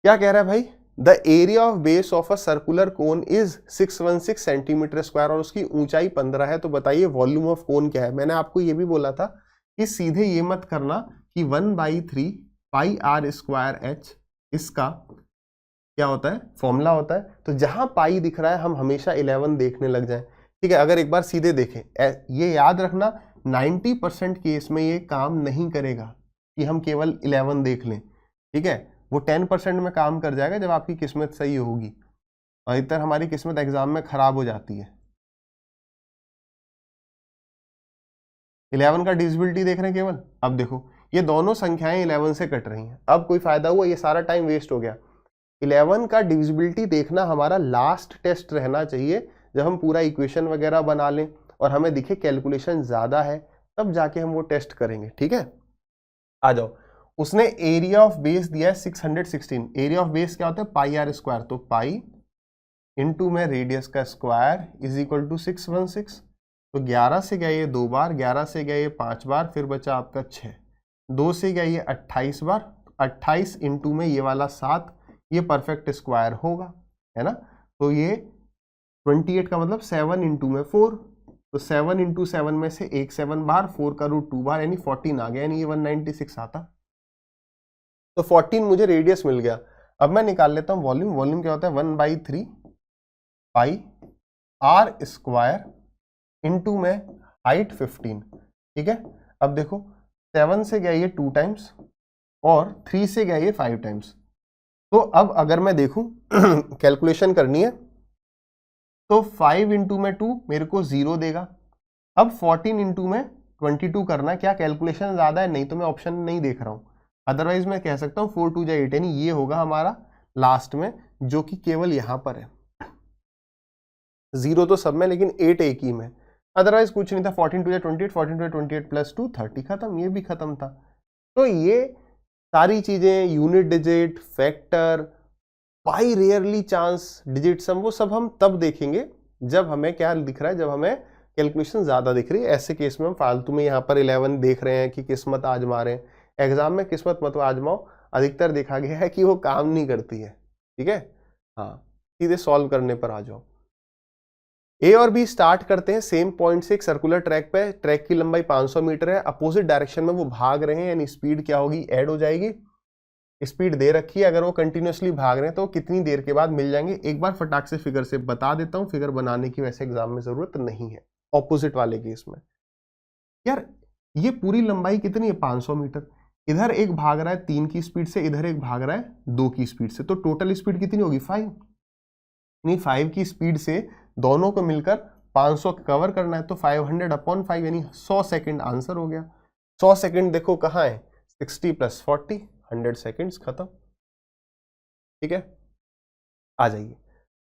[SPEAKER 1] क्या कह रहा है भाई, the area of base of a circular cone is 616 centimetre square, और उसकी ऊंचाई 15 है, तो बताइए वॉल्यूम ऑफ कोन क्या है। मैंने आपको ये भी बोला था कि सीधे ये मत करना कि 1/3 पाई r स्क्वायर h इसका क्या होता है, फॉर्मूला होता है। तो जहां पाई दिख रहा है हम हमेशा 11 देखने लग जाएं, ठीक है। अगर एक बार सीधे देखें, ये याद रखना 90% केस में ये काम नहीं करेगा कि हम केवल 11 देख लें, ठीक है। वो 10% में काम कर जाएगा जब आपकी किस्मत सही होगी, और इधर हमारी किस्मत एग्जाम में खराब हो जाती है। 11 का डिविजिबिलिटी देख रहे हैं केवल, अब देखो ये दोनों संख्याएं 11 से कट रही हैं, अब कोई फायदा हुआ, ये सारा टाइम वेस्ट हो गया। 11 का डिविजिबिलिटी देखना हमारा लास्ट टेस्ट रहना चाहिए, जब हम पूरा इक्वेशन वगैरह बना लें और हमें दिखे कैलकुलेशन ज्यादा है, तब जाके हम वो टेस्ट करेंगे, ठीक है। आ जाओ, उसने एरिया ऑफ बेस दिया है 616, एरिया ऑफ बेस क्या होता है पाई r स्क्वायर, तो पाई इंटू में रेडियस का स्क्वायर इज इक्वल टू 616। तो 11 से गया ये 2 बार, 11 से गया ये 5 बार, फिर बचा आपका 6, 2 से गया ये 28 बार, 28 इंटू में ये वाला 7, ये परफेक्ट स्क्वायर होगा, है ना। तो ये 28 का मतलब 7 इंटू में 4, तो 7 इंटू 7 में से एक 7 बार, 4 का रूट 2 बार, यानी 14 आ गया, यानी ये 196 आता। तो 14 मुझे रेडियस मिल गया। अब मैं निकाल लेता हूँ वॉल्यूम। वॉल्यूम क्या होता है 1/3 पाई r स्क्वायर इंटू में हाइट 15, ठीक है। अब देखो 7 से गया ये 2 टाइम्स और 3 से गया ये 5 टाइम्स। तो अब अगर मैं देखूं कैलकुलेशन करनी है तो 5 इंटू में 2 मेरे को 0 देगा। अब 14 इंटू में 22 करना है। क्या कैलकुलेशन ज्यादा है? नहीं, तो मैं ऑप्शन नहीं देख रहा हूं। अदरवाइज मैं कह सकता हूँ 4 2 जा 8, यानी ये होगा हमारा लास्ट में, जो कि केवल यहां पर है। 0 तो सब में, लेकिन 8 एक ही में, अदरवाइज कुछ नहीं था। 14 2 जा 28, 14 2 जा 28 प्लस 2 30, खत्म, ये भी खत्म था। तो ये सारी चीजें, यूनिट डिजिट, फैक्टर, पाई रेयरली चांस, डिजिट सम, वो सब हम तब देखेंगे जब हमें क्या दिख रहा है, जब हमें कैलकुलेशन ज्यादा दिख रही है। ऐसे केस में हम फालतू में यहाँ पर 11 देख रहे हैं कि किस्मत आजमा रहे हैं। एग्जाम में किस्मत मत आजमाओ, अधिकतर देखा गया है कि वो काम नहीं करती है, ठीक है। हाँ, सीधे सॉल्व करने पर आ जाओ। ए और बी स्टार्ट करते हैं सेम पॉइंट से एक सर्कुलर ट्रैक पे। ट्रैक की लंबाई 500 मीटर है, अपोजिट डायरेक्शन में वो भाग रहे हैं, यानी स्पीड क्या होगी, ऐड हो जाएगी। स्पीड दे रखी है, अगर वो कंटिन्यूसली भाग रहे हैं तो कितनी देर के बाद मिल जाएंगे। एक बार फटाक से फिगर से बता देता हूं, फिगर बनाने की वैसे एग्जाम में जरूरत नहीं है। ऑपोजिट वाले केस में यार ये पूरी लंबाई कितनी है, 500 मीटर। इधर एक भाग रहा है 3 की स्पीड से, इधर एक भाग रहा है 2 की स्पीड से, तो टोटल स्पीड कितनी होगी, 5। यानी 5 की स्पीड से दोनों को मिलकर 500 कवर करना है, तो 500/5 यानी 100 सेकेंड आंसर हो गया। 100 सेकेंड देखो कहाँ है, 60 + 40, 100 सेकेंड्स, खत्म, ठीक है। आ जाइए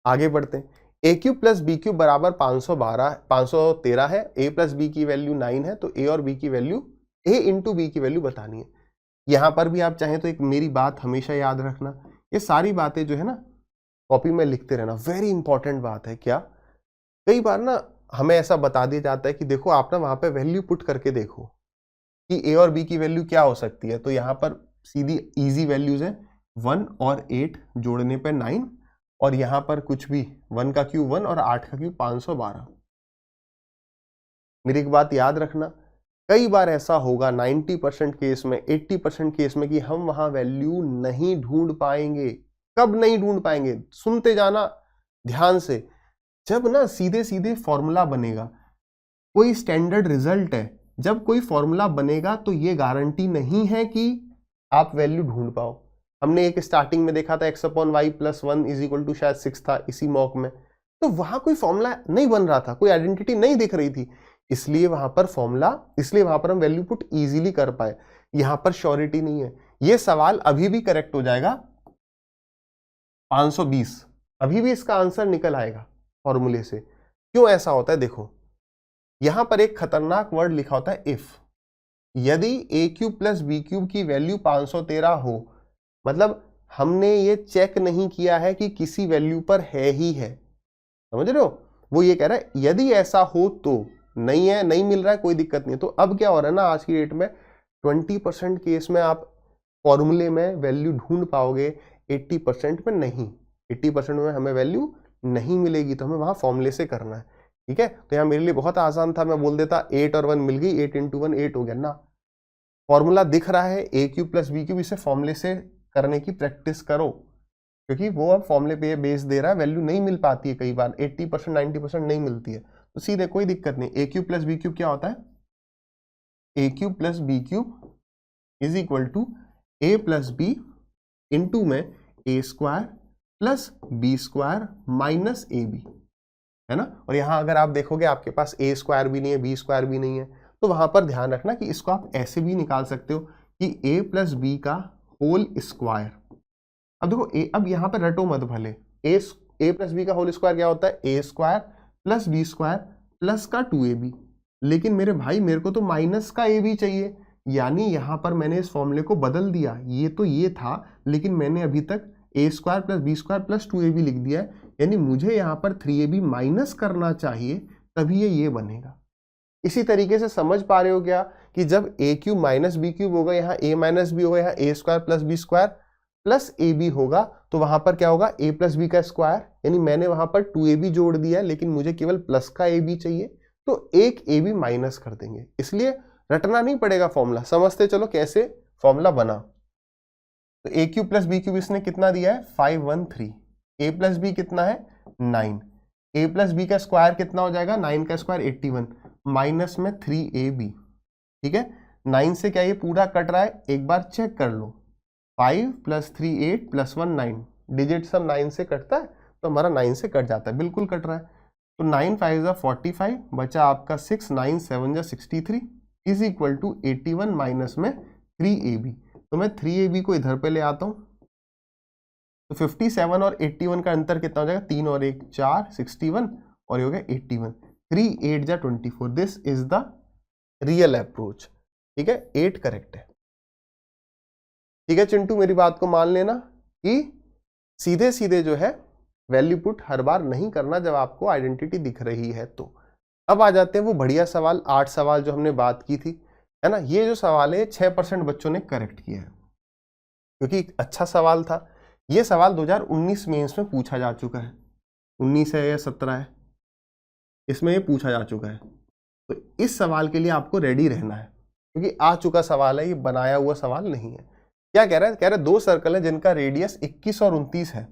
[SPEAKER 1] आगे बढ़ते हैं। ए क्यूब प्लस बी क्यूब बराबर 513 है। ए प्लस बी की वैल्यू 9 है, तो ए और बी की वैल्यू, ए इंटू बी की वैल्यू बतानी है। यहां पर भी आप चाहें तो एक मेरी बात हमेशा याद रखना, ये सारी बातें जो है ना कॉपी में लिखते रहना, वेरी इंपॉर्टेंट बात है। क्या कई बार ना हमें ऐसा बता दिया जाता है कि देखो आप ना वहां पे वैल्यू पुट करके देखो कि ए और बी की वैल्यू क्या हो सकती है, तो यहां पर सीधी इजी वैल्यूज है, 1 और 8 जोड़ने पे 9, और यहां पर कुछ भी 1 का क्यूब 1 और 8 का क्यूब 512। मेरी एक बात याद रखना, कई बार ऐसा होगा 90% केस में, 80% केस में, कि हम वहां वैल्यू नहीं ढूंढ पाएंगे। कब नहीं ढूंढ पाएंगे, सुनते जाना ध्यान से। जब ना सीधे सीधे फॉर्मूला बनेगा, कोई स्टैंडर्ड रिजल्ट है, जब कोई फॉर्मूला बनेगा तो ये गारंटी नहीं है कि आप वैल्यू ढूंढ पाओ। हमने एक स्टार्टिंग में देखा था x/y + 1 = शायद 6 था इसी मॉक में, तो वहां कोई फॉर्मूला नहीं बन रहा था, कोई आइडेंटिटी नहीं दिख रही थी, इसलिए वहां पर हम वैल्यू पुट इजीली कर पाए। यहां पर श्योरिटी नहीं है। ये सवाल अभी भी करेक्ट हो जाएगा 520, अभी भी इसका आंसर निकल आएगा फॉर्मूले से। क्यों ऐसा होता है, देखो यहां पर एक खतरनाक वर्ड लिखा होता है इफ। यदि ए क्यूब प्लस बी क्यूब की वैल्यू 513 हो, मतलब हमने ये चेक नहीं किया है कि किसी वैल्यू पर है ही है, समझ रहे हो। वो ये कह रहा है यदि ऐसा हो तो, नहीं है, नहीं मिल रहा है, कोई दिक्कत नहीं। तो अब क्या हो रहा है ना, आज की डेट में 20% केस में आप फॉर्मूले में वैल्यू ढूंढ पाओगे, 80% में नहीं। 80% में हमें वैल्यू नहीं मिलेगी, तो हमें वहां फॉर्मूले से करना है, ठीक है। तो यहाँ मेरे लिए बहुत आसान था, मैं बोल देता 8 और 1 मिल गई, 8 × 1 8 हो गया ना। फॉर्मूला दिख रहा है A cube plus B cube, इसे फॉर्मूले से करने की प्रैक्टिस करो, क्योंकि वो अब फॉर्मूले पे बेस दे रहा है, वैल्यू नहीं मिल पाती है, कई बार 80% 90% नहीं मिलती है, तो सीधे कोई दिक्कत नहीं। A cube plus B cube क्या होता है, A cube plus B cube = A plus B into में A square plus B square minus A B, है ना। और यहां अगर आप देखोगे आपके पास ए स्क्वायर भी नहीं है, बी स्क्वायर भी नहीं है, तो वहां पर ध्यान रखना कि इसको आप ऐसे भी निकाल सकते हो कि ए प्लस बी का होल स्क्वायर। अब देखो अब यहां पर रटो मत भले, ए प्लस बी का होल स्क्वायर क्या होता है, A square plus B square plus का 2ab। लेकिन मेरे भाई मेरे को तो माइनस का ए बी चाहिए, यानी यहां पर मैंने इस फॉर्मूले को बदल दिया। ये तो ये था, लेकिन मैंने अभी तक A square plus B square plus 2ab लिख दिया है, यानी मुझे यहां पर 3ab माइनस करना चाहिए, तभी ये बनेगा। इसी तरीके से समझ पा रहे हो क्या कि जब A cube minus B cube होगा, यहाँ ए माइनस बी होगा, यहाँ A square plus B square plus A B होगा, तो वहां पर क्या होगा, ए प्लस बी का स्क्वायर, यानी मैंने वहां पर 2ab जोड़ दिया, लेकिन मुझे केवल प्लस का ए बी चाहिए, तो एक ए बी माइनस कर देंगे। इसलिए रटना नहीं पड़ेगा फॉर्मूला, समझते चलो कैसे फॉर्मूला बना। तो ए क्यूब प्लस बी क्यूब इसने कितना दिया है, 513। ए प्लस बी कितना है, 9। ए प्लस बी का स्क्वायर कितना हो जाएगा, 9 का स्क्वायर 81। माइनस में 3ab, ठीक है। 9 से क्या ये पूरा कट रहा है, एक बार चेक कर लो। 5 + 3 8 + 1 9, डिजिट सब 9 से कटता है तो हमारा 9 से कट जाता है, बिल्कुल कट रहा है। तो 9 5 = 45, बचा आपका 6, 9 7 = 63 इज इक्वल टू 81 माइनस में 3ab। तो मैं 3ab को इधर पे ले आता हूँ, तो 57 और 81 का अंतर कितना हो जाएगा, 3 और 1 4, 61 और ये हो गया 81, 3 8 = 24। This is the real approach, ठीक है, 8 करेक्ट है। ठीक है चिंटू, मेरी बात को मान लेना कि सीधे सीधे जो है वैल्यू पुट हर बार नहीं करना जब आपको आइडेंटिटी दिख रही है। तो अब आ जाते हैं वो बढ़िया सवाल, 8 सवाल जो हमने बात की थी, है ना। ये जो सवाल है 6% बच्चों ने करेक्ट किया है, क्योंकि अच्छा सवाल था। ये सवाल 2019 मेंस में पूछा जा चुका है, 19 है या 17 है, इसमें ये पूछा जा चुका है। तो इस सवाल के लिए आपको रेडी रहना है, क्योंकि आ चुका सवाल है, ये बनाया हुआ सवाल नहीं है। क्या कह रहा है, कह रहा है 2 सर्कल है जिनका रेडियस 21 और 29 है।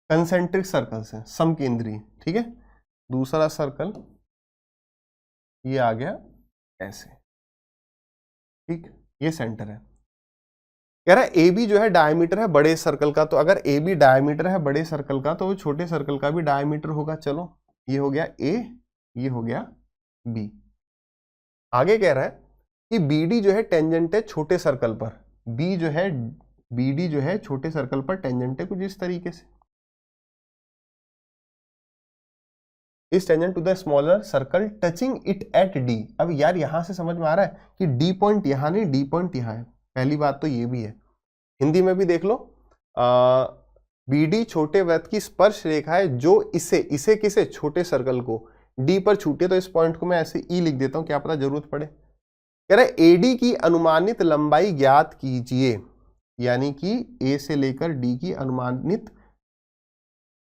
[SPEAKER 1] कंसेंट्रिक सर्कल्स हैं, समकेंद्रीय, ठीक है। दूसरा सर्कल ये आ गया ऐसे, ठीक, ये सेंटर है। कह रहा है ए बी जो है डायमीटर है बड़े सर्कल का, तो अगर ए बी डायमीटर है बड़े सर्कल का तो वो छोटे सर्कल का भी डायमीटर होगा। चलो ये हो गया ए, ये हो गया बी। आगे कह रहा है कि बी डी जो है टेंजेंट है छोटे सर्कल पर, बी जो है बी डी जो है छोटे सर्कल पर टेंजेंट है कुछ इस तरीके से, is tangent to the smaller circle touching it at D. अब यार यहां से समझ में आ रहा है कि डी पॉइंट यहां नहीं, डी पॉइंट यहां है। पहली बात तो ये भी है, हिंदी में भी देख लो, बीडी छोटे वृत्त की स्पर्श रेखा है जो इसे किसे, छोटे सर्कल को डी पर छूटे। तो इस पॉइंट को मैं ऐसे ई लिख देता हूं, क्या पता जरूरत पड़े। कह रहा है एडी की अनुमानित लंबाई ज्ञात कीजिए, यानी कि ए से लेकर डी की अनुमानित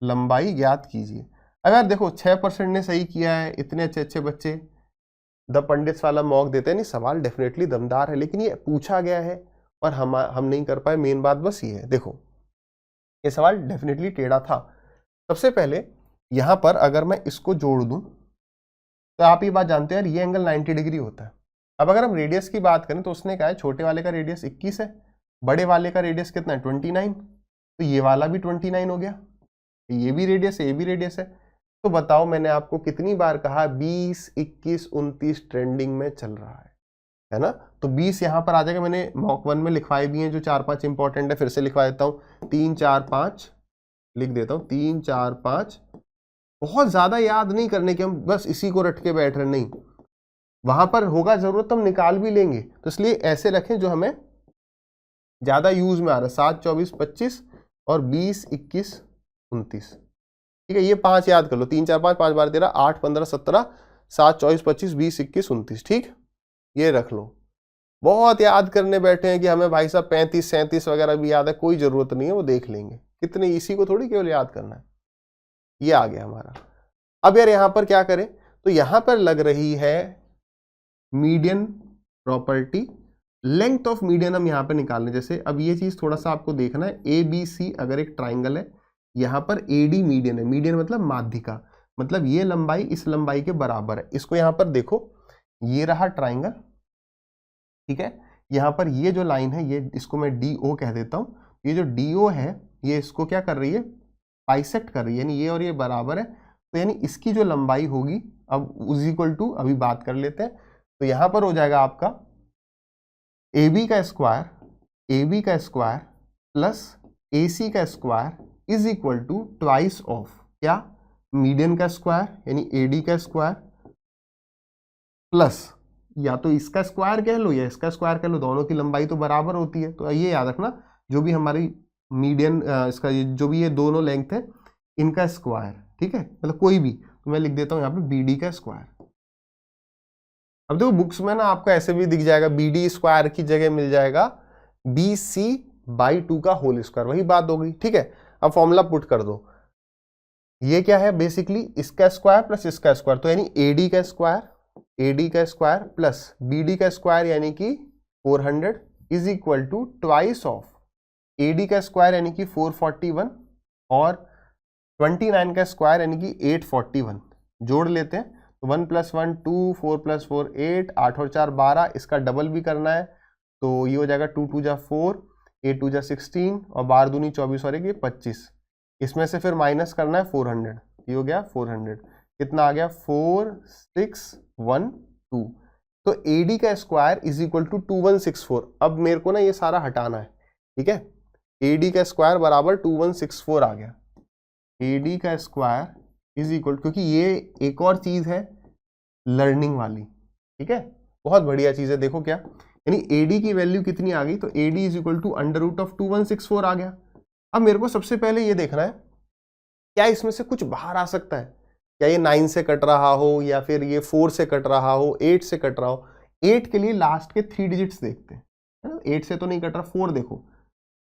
[SPEAKER 1] लंबाई ज्ञात कीजिए। अब यार देखो 6% ने सही किया है, इतने अच्छे अच्छे बच्चे द पंडित्स वाला मॉक देते हैं, नहीं सवाल डेफिनेटली दमदार है, लेकिन ये पूछा गया है और हम नहीं कर पाए। मेन बात बस ये है, देखो ये सवाल डेफिनेटली टेढ़ा था। सबसे पहले यहां पर अगर मैं इसको जोड़ दूं तो आप ये बात जानते हैं यार, ये एंगल 90 डिग्री होता है। अब अगर हम रेडियस की बात करें तो उसने कहा है छोटे वाले का रेडियस 21 है, बड़े वाले का रेडियस कितना है 29, तो ये वाला भी 29 हो गया, ये भी रेडियस है, ये भी रेडियस है। तो बताओ मैंने आपको कितनी बार कहा 20 21 29 ट्रेंडिंग में चल रहा है ना। तो 20 यहां पर आ जाएगा, मैंने मॉक 1 में लिखवाए भी हैं जो 4-5 इंपॉर्टेंट है, फिर से लिखवा देता हूं। 3 4 5 लिख देता हूं, 3 4 5। बहुत ज्यादा याद नहीं करने के, हम बस इसी को रट के बैठ रहे, नहीं, वहां पर होगा जरूरत तो हम निकाल भी लेंगे, तो इसलिए ऐसे रखें जो हमें ज्यादा यूज में आ रहा है। 7 24 25 और 20 21 29, ठीक है। ये 5 याद कर लो, 3 4 5 5 12 13 8 15 17 7 24 25 20 21 29, ठीक, ये रख लो। बहुत याद करने बैठे हैं कि हमें भाई साहब 35 37 वगैरह भी याद है, कोई जरूरत नहीं है, वो देख लेंगे, कितने इसी को थोड़ी केवल याद करना है। ये आ गया हमारा। अब यार यहां पर क्या करें, तो यहां पर लग रही है median property, length of median हम यहां पर निकालने। जैसे अब ये चीज थोड़ा सा आपको देखना है, ए बी सी अगर एक ट्राइंगल है, यहां पर एडी मीडियन है, मीडियन मतलब माध्यिका, मतलब ये लंबाई इस लंबाई के बराबर है। इसको यहां पर देखो, ये रहा ट्राइंगल, ठीक है। यहां पर ये जो लाइन है, ये इसको मैं डी ओ कह देता हूं। ये जो डी ओ है ये इसको क्या कर रही है, बाइसेक्ट कर रही है, यानी ये और ये बराबर है, तो यानी इसकी जो लंबाई होगी, अब इज इक्वल टू, अभी बात कर लेते हैं, तो यहां पर हो जाएगा आपका ए बी का स्क्वायर प्लस ए सी का square is equal to twice of क्या, मीडियन का स्क्वायर यानी ए डी का स्क्वायर प्लस या तो इसका स्क्वायर कह लो या इसका स्क्वायर कह लो, दोनों की लंबाई तो बराबर होती है। तो ये याद रखना, जो भी हमारी मीडियन इसका जो भी ये दोनों लेंथ है इनका स्क्वायर, ठीक है, मतलब कोई भी, तो मैं लिख देता हूं यहाँ पे बी डी का स्क्वायर। अब देखो बुक्स में ना आपको ऐसे भी दिख जाएगा, बी डी स्क्वायर की जगह मिल जाएगा बी सी बाई 2 का होल स्क्वायर, वही बात हो गई, ठीक है। अब फॉर्मूला पुट कर दो, ये क्या है बेसिकली इसका स्क्वायर प्लस इसका स्क्वायर, तो यानी एडी का स्क्वायर प्लस बीडी का स्क्वायर यानी कि 400 is equal to twice of AD का स्क्वायर यानी कि 441 और 29 का स्क्वायर यानी कि 841, जोड़ लेते हैं तो 1 + 1 2, 4 + 4 8, 8 और 4 12, इसका डबल भी करना है तो ये हो जाएगा 2 2 जा 4, 8 2 जा 16 और 12 दूनी 24 और 1 25। इसमें से फिर माइनस करना है 400, ये हो गया 400, कितना आ गया 4612। तो AD का स्क्वायर इज इक्वल टू 2164। अब मेरे को ना ये सारा हटाना है, ठीक है। AD का स्क्वायर बराबर 2164 आ गया। AD का स्क्वायर इज इक्वल, क्योंकि ये एक और चीज है लर्निंग वाली, ठीक है, बहुत बढ़िया चीज है। देखो क्या, यानी AD की वैल्यू कितनी आ गई, तो AD इज इक्वल टू √2164 आ गया। अब मेरे को सबसे पहले ये देखना है क्या इसमें से कुछ बाहर आ सकता है, क्या ये 9 से कट रहा हो या फिर ये 4 से कट रहा हो, 8 से कट रहा हो। 8 के लिए लास्ट के 3 डिजिट्स देखते हैं, है ना। 8 से तो नहीं कट रहा, 4 देखो,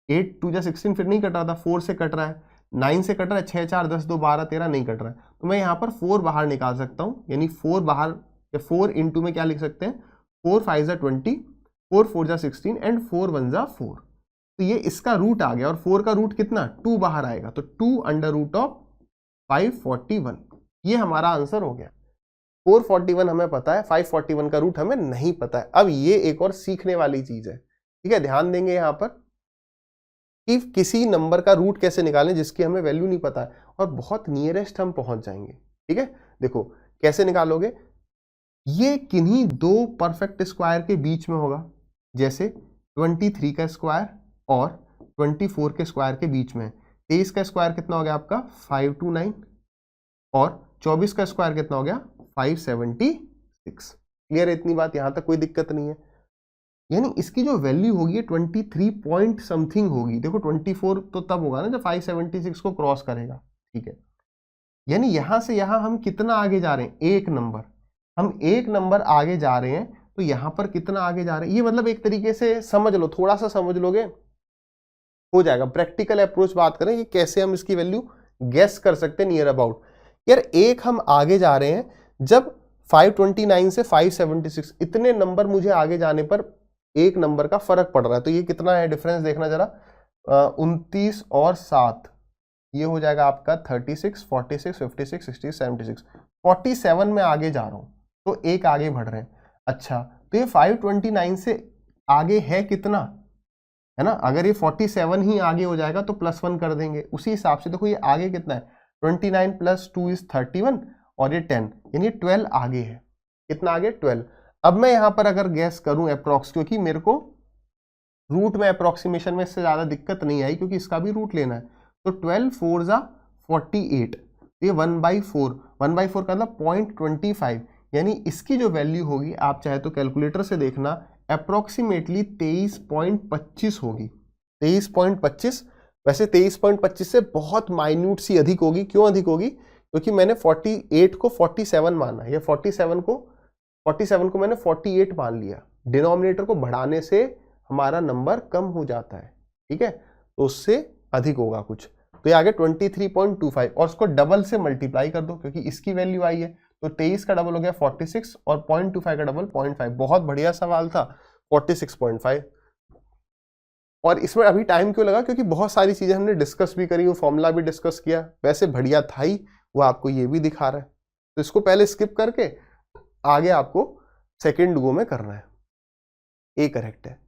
[SPEAKER 1] 8 2 जा 16 फिर नहीं कट रहा था, 4 से कट रहा है, 9 से कट रहा है, 6 4 10 2 12 13 नहीं कट रहा है, तो मैं यहाँ पर 4 बाहर निकाल सकता हूँ, यानी 4 बाहर, या 4 इंटू में क्या लिख सकते हैं, 4 5 जा 20, 4 4 जा 16 एंड 4 1 जा 4। तो ये इसका रूट आ गया और 4 का रूट कितना 2 बाहर आएगा, तो 2√541, ये हमारा आंसर हो गया। 441 हमें पता है, 541 का रूट हमें नहीं पता है। अब ये एक और सीखने वाली चीज है, ठीक है, ध्यान देंगे यहां पर कि किसी नंबर का रूट कैसे निकालें जिसकी हमें वैल्यू नहीं पता है और बहुत नियरेस्ट हम पहुंच जाएंगे, ठीक है। देखो कैसे निकालोगे, ये किन्हीं दो परफेक्ट स्क्वायर के बीच में होगा, जैसे 23 का स्क्वायर और 24 के स्क्वायर के बीच में। 23 का स्क्वायर कितना हो गया आपका 529 और 24 का स्क्वायर कितना हो गया 576। क्लियर है इतनी बात, यहां तक कोई दिक्कत नहीं है। यानी इसकी जो वैल्यू होगी 23 पॉइंट समथिंग होगी। देखो 24 तो तब होगा ना जब 576 को क्रॉस करेगा, ठीक है। यानी यहां से यहां हम कितना आगे जा रहे हैं, एक नंबर, हम एक नंबर आगे जा रहे हैं, तो यहां पर कितना आगे जा रहे हैं, ये मतलब एक तरीके से समझ लो, थोड़ा सा समझ लोगे हो जाएगा। प्रैक्टिकल अप्रोच बात करें कि कैसे हम इसकी वैल्यू गेस कर सकते हैं नियर अबाउट। यार एक हम आगे जा रहे हैं, जब 529 से 576 इतने नंबर मुझे आगे जाने पर एक नंबर का फर्क पड़ रहा है, तो ये कितना है डिफरेंस देखना जरा, 29 और 7, ये हो जाएगा आपका 36 46 56 60 76, 47 में आगे जा रहा हूं, तो एक आगे बढ़ रहे हैं। अच्छा तो ये 529 से आगे है कितना, है ना। अगर ये 47 ही आगे हो जाएगा तो +1 कर देंगे, उसी हिसाब से देखो ये आगे कितना है, 29 + 2 = 31 और ये 10, यानी 12 आगे है। कितना आगे 12। अब मैं यहां पर अगर गैस करूं अप्रोक्स, क्योंकि मेरे को रूट में अप्रोक्सीमेशन में इससे ज्यादा दिक्कत नहीं आई क्योंकि इसका भी रूट लेना है, तो 12 4 जा 48, ये 1/4, 1/4 का मतलब 0.25, यानी इसकी जो वैल्यू होगी आप चाहे तो कैलकुलेटर से देखना, अप्रोक्सीमेटली 23.25 होगी। 23.25, वैसे 23.25 से बहुत माइन्यूट सी अधिक होगी। क्यों अधिक होगी, क्योंकि मैंने 48 को 47 माना है, या 47 को मैंने 48 मान लिया। डिनोमिनेटर को बढ़ाने से हमारा नंबर कम हो जाता है, ठीक है, तो उससे अधिक होगा कुछ, तो ये आगे 23.25 और उसको डबल से मल्टीप्लाई कर दो क्योंकि इसकी वैल्यू आई है, तो 23 का डबल हो गया 46 और 0.25 का डबल 0.5। बहुत बढ़िया सवाल था, 46.5। और इसमें अभी टाइम क्यों लगा, क्योंकि बहुत सारी चीजें हमने डिस्कस भी करी, वो फॉर्मूला भी डिस्कस किया, वैसे बढ़िया था ही, वो आपको ये भी दिखा रहा है, तो इसको पहले स्किप करके आगे आपको सेकेंड गो में करना है। ए करेक्ट है।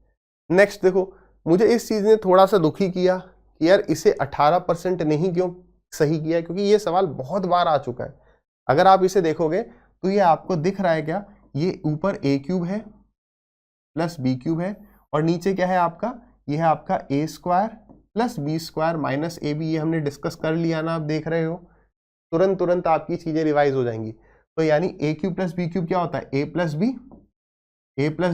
[SPEAKER 1] नेक्स्ट देखो, मुझे इस चीज ने थोड़ा सा दुखी किया कि यार इसे 18% नहीं क्यों सही किया, क्योंकि ये सवाल बहुत बार आ चुका है। अगर आप इसे देखोगे तो ये आपको दिख रहा है क्या, ये ऊपर a³ है प्लस b³ है और नीचे क्या है आपका, ये है आपका a² plus b² minus ab। ये हमने डिस्कस कर लिया ना, आप देख रहे हो, तुरंत आपकी चीजें रिवाइज हो जाएंगी। तो यानी a³ प्लस b³ क्या होता है, a प्लस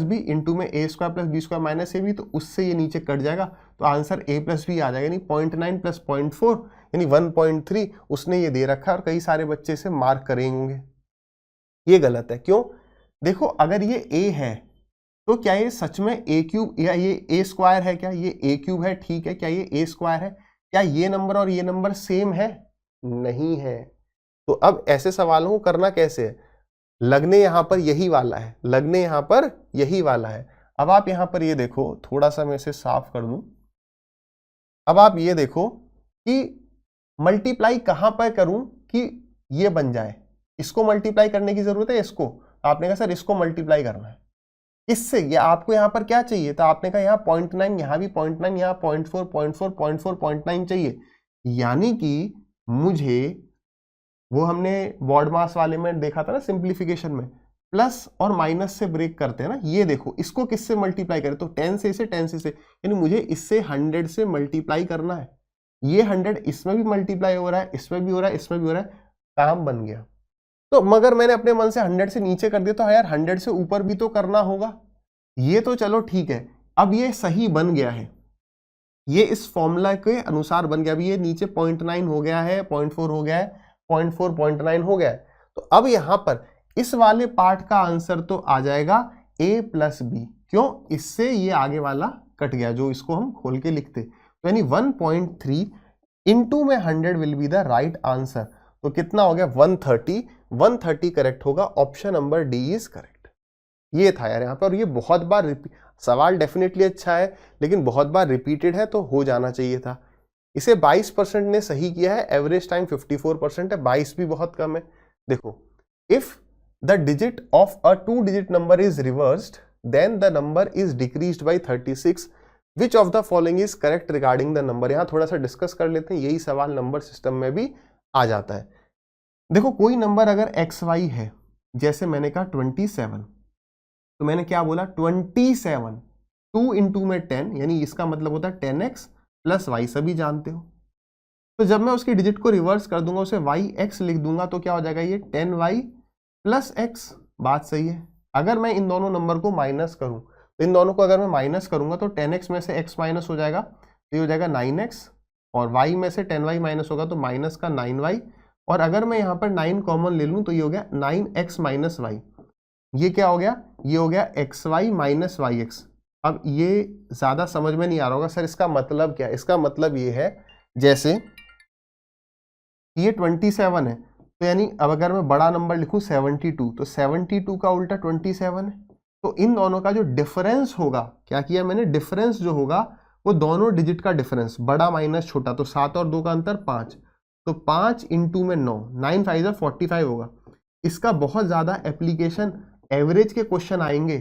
[SPEAKER 1] बी इंटू में a² plus b² minus ab, तो उससे ये नीचे कट जाएगा, तो आंसर a प्लस बी आ जाएगा, यानी 0.9 प्लस 0.4 यानी 1.3 उसने ये दे रखा है और कई सारे बच्चे से मार्क करेंगे। ये गलत है, क्यों, देखो अगर ये a है तो क्या ये सच में a³ या ये a² है, क्या ये a³ है, ठीक है, क्या ये a² है, क्या ये नंबर और ये नंबर सेम है, नहीं है। तो अब ऐसे सवालों को करना कैसे है, लगने यहां पर यही वाला है, लगने यहां पर यही वाला है। अब आप यहां पर ये देखो, थोड़ा सा मैं इसे साफ कर दूं, अब आप ये देखो कि मल्टीप्लाई कहां पर करूं कि ये बन जाए? इसको मल्टीप्लाई करने की जरूरत है, इसको? आपने कहा सर इसको मल्टीप्लाई करना है इससे, या आपको यहां पर क्या चाहिए? तो आपने कहा यहाँ 0.9, यहां भी 0.9, यहाँ 0.4, 0.4, 0.4, 0.9 चाहिए। यानी कि मुझे, वो हमने बॉड मास वाले में देखा था ना सिंप्लीफिकेशन में, प्लस और माइनस से ब्रेक करते हैं ना, ये देखो इसको किससे मल्टीप्लाई करें? तो 10 से 10 से, यानी मुझे इससे 100 से मल्टीप्लाई करना है। ये 100 इसमें भी मल्टीप्लाई हो रहा है, इसमें भी हो रहा है, इसमें भी हो रहा है, काम बन गया। तो मगर मैंने अपने मन से 100 से नीचे कर दिया, तो यार 100 से ऊपर भी तो करना होगा। ये तो चलो ठीक है, अब ये सही बन गया है, ये इस फॉर्मूला के अनुसार बन गया। अभी ये नीचे 0.9 हो गया है, 0.4 हो गया है, 0.4, 0.9 हो गया है। तो अब यहां पर इस वाले पार्ट का आंसर तो आ जाएगा a प्लस बी। क्यों? इससे ये आगे वाला कट गया, जो इसको हम खोल के लिखते। तो यानी 1.3 इंटू में 100 will be the right answer. तो कितना हो गया? 130। 130 करेक्ट होगा, option number D is correct. ये था यार यहाँ पर, और ये बहुत बार सवाल डेफिनेटली अच्छा है, लेकिन बहुत बार रिपीटेड है, तो हो जाना चाहिए था। इसे 22% ने सही किया है, एवरेज टाइम 54% है, 22 भी बहुत कम है। देखो, if the digit of a 2 digit number is reversed, then the number is decreased by 36, which of the following is correct regarding the number. यहां थोड़ा सा डिस्कस कर लेते हैं, यही सवाल नंबर सिस्टम में भी आ जाता है। देखो, कोई नंबर अगर XY है, जैसे मैंने कहा 27, तो मैंने क्या बोला? 27, 2 इंटू में 10, यानी इसका मतलब होता है 10x प्लस y, सभी जानते हो। तो जब मैं उसकी डिजिट को रिवर्स कर दूंगा, उसे yx लिख दूंगा, तो क्या हो जाएगा? ये 10y प्लस x। बात सही है। अगर मैं इन दोनों नंबर को माइनस करूं, तो इन दोनों को अगर मैं माइनस करूंगा, तो 10x में से x माइनस हो जाएगा, तो ये हो जाएगा 9x, और y में से 10y माइनस होगा, तो माइनस का 9y, और अगर मैं यहाँ पर 9 कॉमन ले लूं, तो ये हो गया 9x माइनस y। ये क्या हो गया? ये हो गया xy माइनस yx। अब ये ज्यादा समझ में नहीं आ रहा होगा, सर इसका मतलब क्या है? इसका मतलब ये है, जैसे ये 27 है, तो यानी अब अगर मैं बड़ा नंबर लिखूं 72, तो 72 का उल्टा 27 है। तो इन दोनों का जो डिफरेंस होगा, क्या किया मैंने? डिफरेंस जो होगा वो दोनों डिजिट का डिफरेंस, बड़ा माइनस छोटा, तो 7 और 2 का अंतर 5, तो 5 इंटू में 9, 9 5 45 होगा। इसका बहुत ज्यादा एप्लीकेशन एवरेज के क्वेश्चन आएंगे,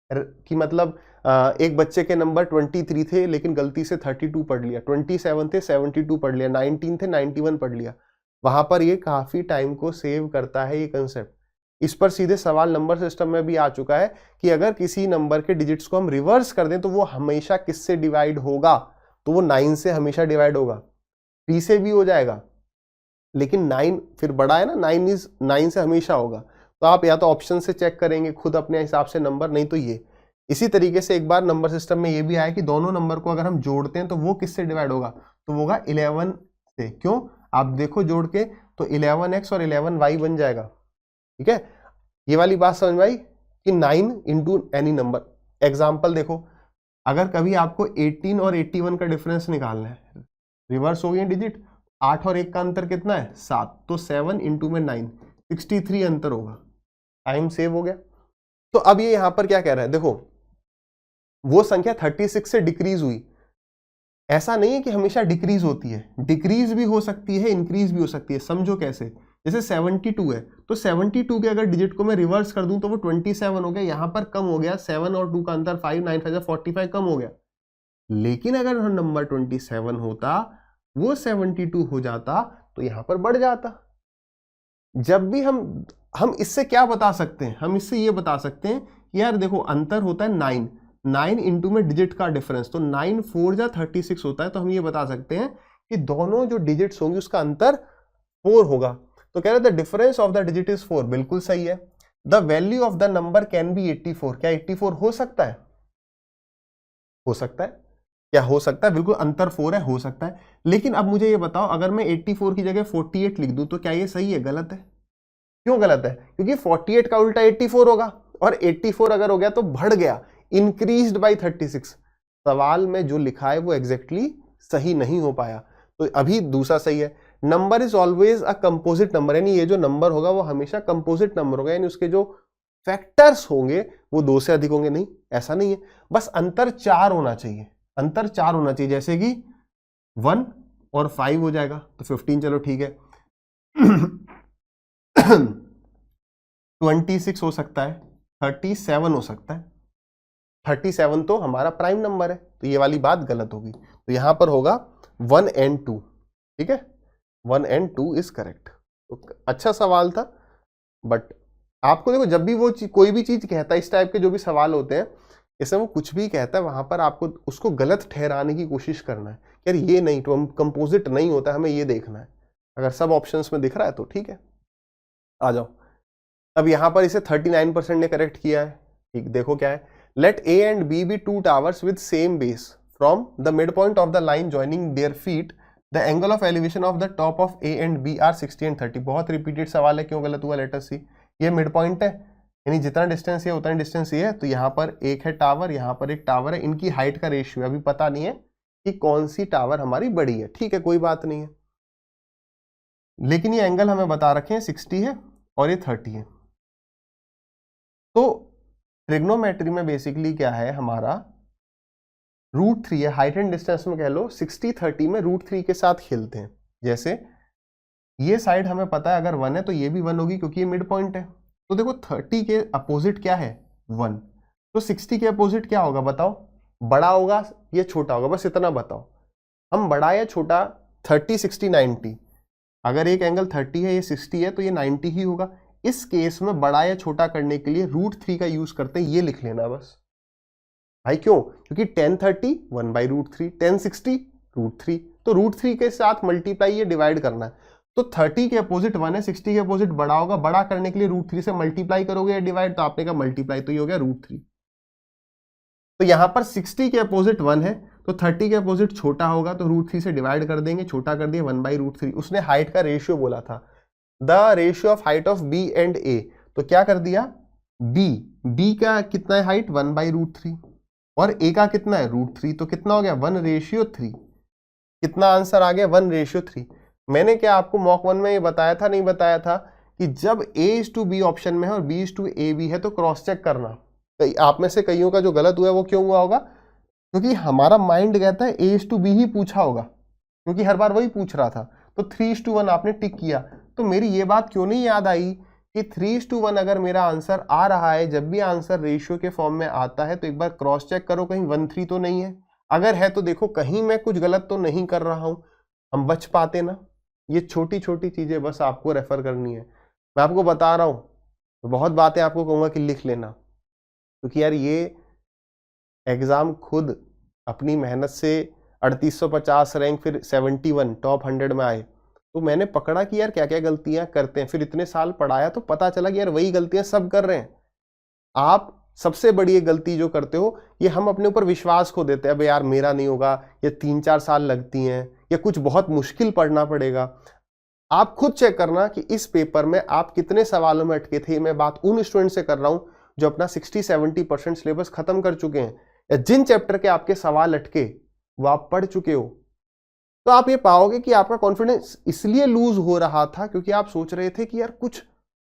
[SPEAKER 1] कि मतलब एक बच्चे के नंबर 23 थे, लेकिन गलती से 32 पढ़ लिया, 27 थे 72 पढ़ लिया, 19 थे 91 पढ़ लिया। वहां पर ये काफी टाइम को सेव करता है ये कंसेप्ट। इस पर सीधे सवाल नंबर सिस्टम में भी आ चुका है कि अगर किसी नंबर के डिजिट्स को हम रिवर्स कर दें, तो वो हमेशा किससे डिवाइड होगा? तो वो 9 से हमेशा डिवाइड होगा। 3 से भी हो जाएगा, लेकिन 9 फिर बड़ा है ना, 9 से हमेशा होगा। तो आप या तो ऑप्शन से चेक करेंगे खुद अपने हिसाब से नंबर, नहीं तो ये। इसी तरीके से एक बार नंबर सिस्टम में ये भी आया कि दोनों नंबर को अगर हम जोड़ते हैं, तो वो किससे डिवाइड होगा? तो वो होगा 11 से। क्यों? आप देखो जोड़ के, तो 11x और 11y बन जाएगा। ठीक है, ये वाली बात समझ में आई कि 9 इंटू एनी नंबर। एग्जाम्पल देखो, अगर कभी आपको 18 और 81 का डिफरेंस निकालना है, रिवर्स हो गई डिजिट, 8 और 1 का अंतर कितना है? 7, तो 7 इंटू में 9, 63 अंतर होगा। टाइम सेव हो गया। तो अब ये यहां पर क्या कह रहा है? देखो, वो संख्या 36 से डिक्रीज हुई। ऐसा नहीं है कि हमेशा डिक्रीज होती है, डिक्रीज भी हो सकती है, इंक्रीज भी हो सकती है। समझो कैसे? जैसे 72 है, तो 72 के अगर डिजिट को मैं रिवर्स कर दूं, तो वो 27 हो गया, यहां पर कम हो गया, 7 और 2 का अंतर 5, 9 5 45 कम हो गया। लेकिन अगर नंबर 27 होता, वो 72 हो जाता, तो यहां पर बढ़ जाता। जब भी हम इससे क्या बता सकते हैं? हम इससे ये बता सकते हैं कि यार देखो, अंतर होता है 9, 9 इंटू में डिजिट का डिफरेंस, तो 9 4 जा 36 होता है। तो हम ये बता सकते हैं कि दोनों जो डिजिट्स होंगे उसका अंतर 4 होगा। तो कह रहे the difference of the digit is 4, बिल्कुल सही है। The value of the number can be 84, क्या 84 हो सकता है? हो सकता है। क्या हो सकता है? बिल्कुल, अंतर 4 है, हो सकता है। लेकिन अब मुझे ये बताओ, अगर मैं 84 की जगह 48 लिख दूं, तो क्या ये सही है? गलत है। क्यों गलत है? क्योंकि 48 का उल्टा 84 होगा, और 84 अगर हो गया तो बढ़ गया, इंक्रीज्ड बाय 36। सवाल में जो लिखा है वो एग्जैक्टली सही नहीं हो पाया। तो अभी दूसरा सही है। Number is always a composite number, यानी ये जो नंबर होगा वो हमेशा कंपोजिट नंबर होगा, यानी उसके जो फैक्टर्स होंगे वो 2 से अधिक होंगे। नहीं, ऐसा नहीं है, बस अंतर 4 होना चाहिए, अंतर 4 होना चाहिए। जैसे कि 1 और 5 हो जाएगा तो 15, चलो ठीक है। 26 हो सकता है, 37 हो सकता है। 37 तो हमारा प्राइम नंबर है, तो ये वाली बात गलत होगी। तो यहां पर होगा 1 and 2, ठीक है, 1 and 2 इज करेक्ट। तो अच्छा सवाल था, बट आपको देखो जब भी वो कोई भी चीज कहता है, इस टाइप के जो भी सवाल होते हैं, इसमें वो कुछ भी कहता है, वहां पर आपको उसको गलत ठहराने की कोशिश करना है। यार ये नहीं, तो हम कंपोजिट नहीं होता, हमें ये देखना है। अगर सब ऑप्शंस में दिख रहा है तो ठीक है, आ जाओ। अब यहां पर इसे 39% ने करेक्ट किया है, ठीक। देखो क्या है, let A and B be two towers with same base from the mid point of the line joining their feet the angle of elevation of the top of A and B are 60 and 30। बहुत रिपीटेड सवाल है, क्यों गलत हुआ, लेट अस सी। ये मिड पॉइंट है, यानी जितना डिस्टेंस है उतना डिस्टेंस ये है, तो यहाँ पर एक है टावर, यहाँ पर एक टावर है, इनकी हाइट का रेशियो अभी पता नहीं है कि कौन सी टावर हमारी बड़ी है, ठीक है, कोई बात नहीं है। लेकिन ये एंगल हमें बता रखे हैं 60 है और ये 30 है। तो ट्रिग्नोमेट्री में बेसिकली क्या है, हमारा √3 है, हाइट एंड डिस्टेंस में कह लो 60-30 में √3 के साथ खेलते हैं। जैसे ये साइड हमें पता है अगर 1 है तो ये भी 1 होगी, क्योंकि ये मिड पॉइंट है। तो देखो 30 के अपोजिट क्या है, 1, तो 60 के अपोजिट क्या होगा बताओ, बड़ा होगा या छोटा होगा, बस इतना बताओ। हम बड़ा या छोटा, 30, 60, 90, अगर एक एंगल 30 है, ये 60 है, तो ये 90 ही होगा। इस केस में बड़ा या छोटा करने के लिए √3 का यूज करते हैं, ये लिख लेना बस भाई। क्यों, क्योंकि 1030 1/√3, 1060 √3, तो √3 के साथ मल्टीप्लाई ये डिवाइड करना है। तो 30 के अपोजिट 1 है, 60 के अपोजिट बड़ा होगा, बड़ा करने के लिए √3 से मल्टीप्लाई करोगे या डिवाइड, तो आपने कहा मल्टीप्लाई, तो ये हो गया √3। तो यहां पर 60 के अपोजिट 1 है, तो 30 के अपोजिट छोटा होगा, तो √3 से डिवाइड कर देंगे, छोटा कर दिया 1/√3। उसने हाइट का रेशियो बोला था, the ratio of height of B and A, तो क्या कर दिया, बी का कितना है हाइट, 1/√3, और ए का कितना है √3, तो कितना हो गया 1:3। कितना आंसर आ गया, 1:3। मैंने क्या आपको मॉक 1 में ये बताया था, नहीं बताया था, कि जब A:B ऑप्शन में है और B:AB है तो क्रॉस चेक करना। आप में से कईयों का जो गलत हुआ है वो क्यों हुआ होगा, क्योंकि हमारा माइंड कहता है A:B ही पूछा होगा, क्योंकि हर बार वही पूछ रहा था। तो 3:1 आपने टिक किया, तो मेरी ये बात क्यों नहीं याद आई कि 3:1 अगर मेरा आंसर आ रहा है, जब भी आंसर रेशियो के फॉर्म में आता है तो एक बार क्रॉस चेक करो कहीं 1:3 तो नहीं है। अगर है तो देखो कहीं मैं कुछ गलत तो नहीं कर रहा हूं, हम बच पाते ना। ये छोटी छोटी चीजें बस आपको रेफर करनी है, मैं आपको बता रहा हूं। तो बहुत बातें आपको कहूंगा कि लिख लेना, क्योंकि यार ये एग्जाम खुद अपनी मेहनत से 3850 रैंक, फिर 71 टॉप 100 में आए, तो मैंने पकड़ा कि यार क्या क्या गलतियां करते हैं, फिर इतने साल पढ़ाया तो पता चला कि यार वही गलतियां सब कर रहे हैं। आप सबसे बड़ी एक गलती जो करते हो, ये हम अपने ऊपर विश्वास खो देते हैं, अब यार मेरा नहीं होगा, ये 3-4 साल लगती हैं, या कुछ बहुत मुश्किल पढ़ना पड़ेगा। आप खुद चेक करना कि इस पेपर में आप कितने सवालों में अटके थे। मैं बात उन स्टूडेंट से कर रहा हूं जो अपना 60-70% सिलेबस खत्म कर चुके हैं, या जिन चैप्टर के आपके सवाल अटके वो आप पढ़ चुके हो। तो आप ये पाओगे कि आपका कॉन्फिडेंस इसलिए लूज हो रहा था क्योंकि आप सोच रहे थे कि यार कुछ,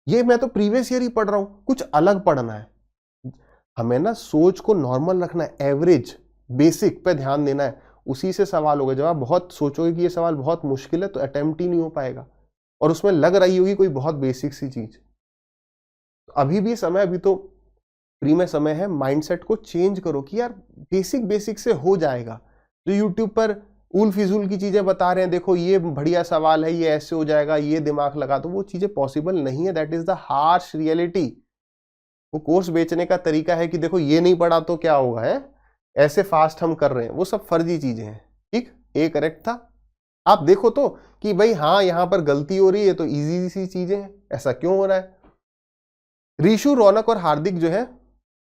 [SPEAKER 1] ये मैं तो प्रीवियस ईयर ही पढ़ रहा हूं, कुछ अलग पढ़ना है। हमें ना सोच को नॉर्मल रखना है, एवरेज बेसिक पे ध्यान देना है, उसी से सवाल होगा। जब आप बहुत सोचोगे कि ये सवाल बहुत मुश्किल है तो अटेम्प्ट ही नहीं हो पाएगा, और उसमें लग रही होगी कोई बहुत बेसिक सी चीज। तो अभी भी समय, अभी तो फ्री में समय है, माइंडसेट को चेंज करो कि यार बेसिक बेसिक से हो जाएगा। जो यूट्यूब पर उल फिजूल की चीजें बता रहे हैं, देखो ये बढ़िया सवाल है, ये ऐसे हो जाएगा, ये दिमाग लगा, तो वो चीजें पॉसिबल नहीं है। That is the harsh reality. वो कोर्स बेचने का तरीका है कि देखो ये नहीं पढ़ा तो क्या होगा, है ऐसे फास्ट हम कर रहे हैं, वो सब फर्जी चीजें हैं। ठीक, ए करेक्ट था। आप देखो तो कि भाई हाँ यहां पर गलती हो रही है, तो इजी सी चीजें हैं, ऐसा क्यों हो रहा है। ऋषु, रौनक और हार्दिक जो है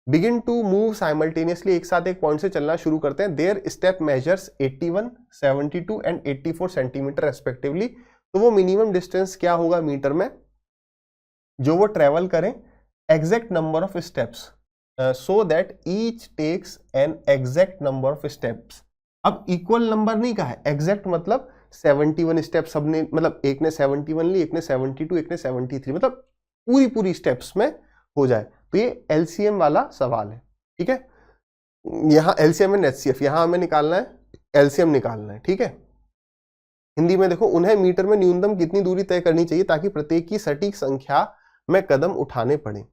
[SPEAKER 1] बिगिन टू मूव साइमल्टेनियसली, एक साथ एक पॉइंट से चलना शुरू करते हैं। Their step measures 81, 72 and 84 centimetre respectively. तो वो मिनिमम डिस्टेंस क्या होगा मीटर में जो वो ट्रेवल करें, exact number of steps, so that each takes an exact number of steps. अब इक्वल नंबर नहीं कहा है, एग्जैक्ट मतलब 71 स्टेप सबने, मतलब एक ने 71 ली, एक ने 72, एक ने 73, मतलब पूरी स्टेप्स में हो जाए। तो ये एलसीएम वाला सवाल है, ठीक है। यहां एलसीएम एंड एचसीएफ, यहां हमें निकालना है, एलसीएम निकालना है, ठीक है। हिंदी में देखो, उन्हें मीटर में न्यूनतम कितनी दूरी तय करनी चाहिए ताकि प्रत्येक की सटीक संख्या में कदम उठाने पड़े।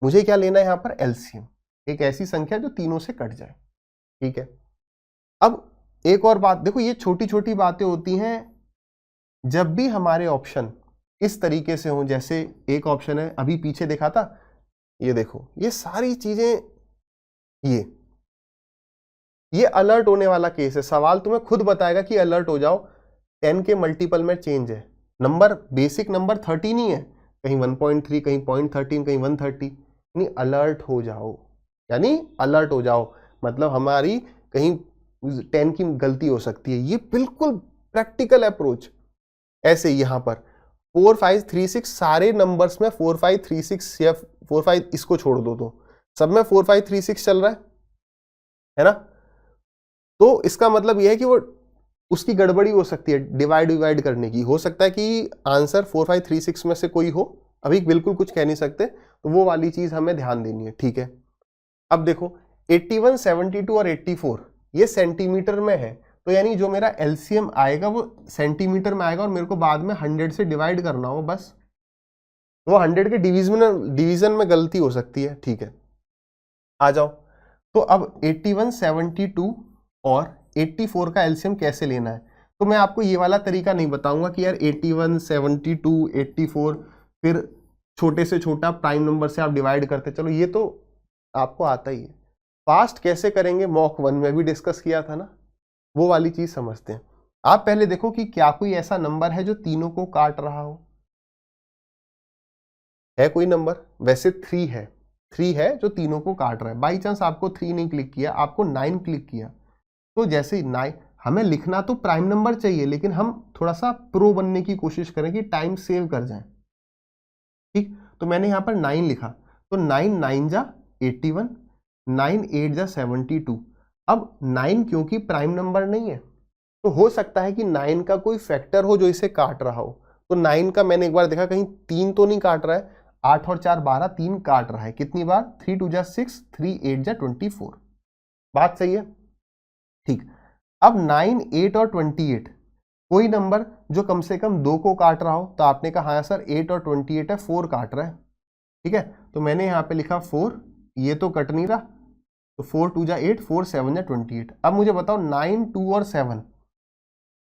[SPEAKER 1] मुझे क्या लेना है यहाँ पर? एलसीएम, एक ऐसी संख्या जो तीनों से कट जाए। ठीक है, अब एक और बात देखो, ये छोटी छोटी बातें होती हैं जब भी हमारे ऑप्शन इस तरीके से हो, जैसे एक ऑप्शन है अभी पीछे देखा था, ये देखो, ये सारी चीजें, ये अलर्ट होने वाला केस है। सवाल तुम्हें खुद बताएगा कि अलर्ट हो जाओ, 10 के मल्टीपल में चेंज है, नंबर बेसिक नंबर 13 ही है, कहीं 1.3, कहीं 0.13, कहीं 130, यानी अलर्ट हो जाओ, यानी अलर्ट हो जाओ, मतलब हमारी कहीं 10 की गलती हो सकती है। ये बिल्कुल प्रैक्टिकल अप्रोच। ऐसे यहां पर 4536 सारे नंबर्स में 4536 या 45, इसको छोड़ दो तो सब में 4536 चल रहा है ना, तो इसका मतलब यह है कि वो उसकी गड़बड़ी हो सकती है डिवाइड करने की। हो सकता है कि आंसर 4536 में से कोई हो, अभी बिल्कुल कुछ कह नहीं सकते, तो वो वाली चीज हमें ध्यान देनी है। ठीक है, अब देखो 81, 72 और 84 ये सेंटीमीटर में है, तो यानी जो मेरा एलसीएम आएगा वो सेंटीमीटर में आएगा और मेरे को बाद में 100 से डिवाइड करना हो बस। वो 100 के डिवीजन में गलती हो सकती है। ठीक है, आ जाओ, तो अब 81, 72 और 84 का एलसीएम कैसे लेना है, तो मैं आपको ये वाला तरीका नहीं बताऊंगा कि यार 81, 72, 84 फिर छोटे से छोटा प्राइम नंबर से आप डिवाइड करते चलो, ये तो आपको आता ही है। फास्ट कैसे करेंगे, मॉक 1 में भी डिस्कस किया था ना, वो वाली चीज समझते हैं। आप पहले देखो कि क्या कोई ऐसा नंबर है जो तीनों को काट रहा हो, है कोई नंबर? वैसे 3 है, 3 है जो तीनों को काट रहा है। बाई चांस आपको 3 नहीं क्लिक किया, आपको 9 क्लिक किया, तो जैसे 9, हमें लिखना तो प्राइम नंबर चाहिए, लेकिन हम थोड़ा सा प्रो बनने की कोशिश करें कि टाइम सेव कर जाए। ठीक, तो मैंने यहां पर 9 लिखा, तो 9 9 जा 81, 9 8 जा 72। अब 9 क्योंकि प्राइम नंबर नहीं है, तो हो सकता है कि 9 का कोई फैक्टर हो जो इसे काट रहा हो। तो 9 का मैंने एक बार देखा कहीं 3 तो नहीं काट रहा है, 8 और 4 12, 3 काट रहा है। कितनी बार? 3 2 जा 6, 3 8 जा 24। बात सही है? ठीक, अब 9 8 और 28 कोई नंबर जो कम से कम 2 को काट रहा हो, तो आपने कहा हाँ सर 8 और 28 है, 4 काट रहा है। ठीक है, तो मैंने यहाँ पे लिखा 4, ये तो कट नहीं रहा, तो 4 2 जा 8, 4 7 जा 28। अब मुझे बताओ 9 2 और 7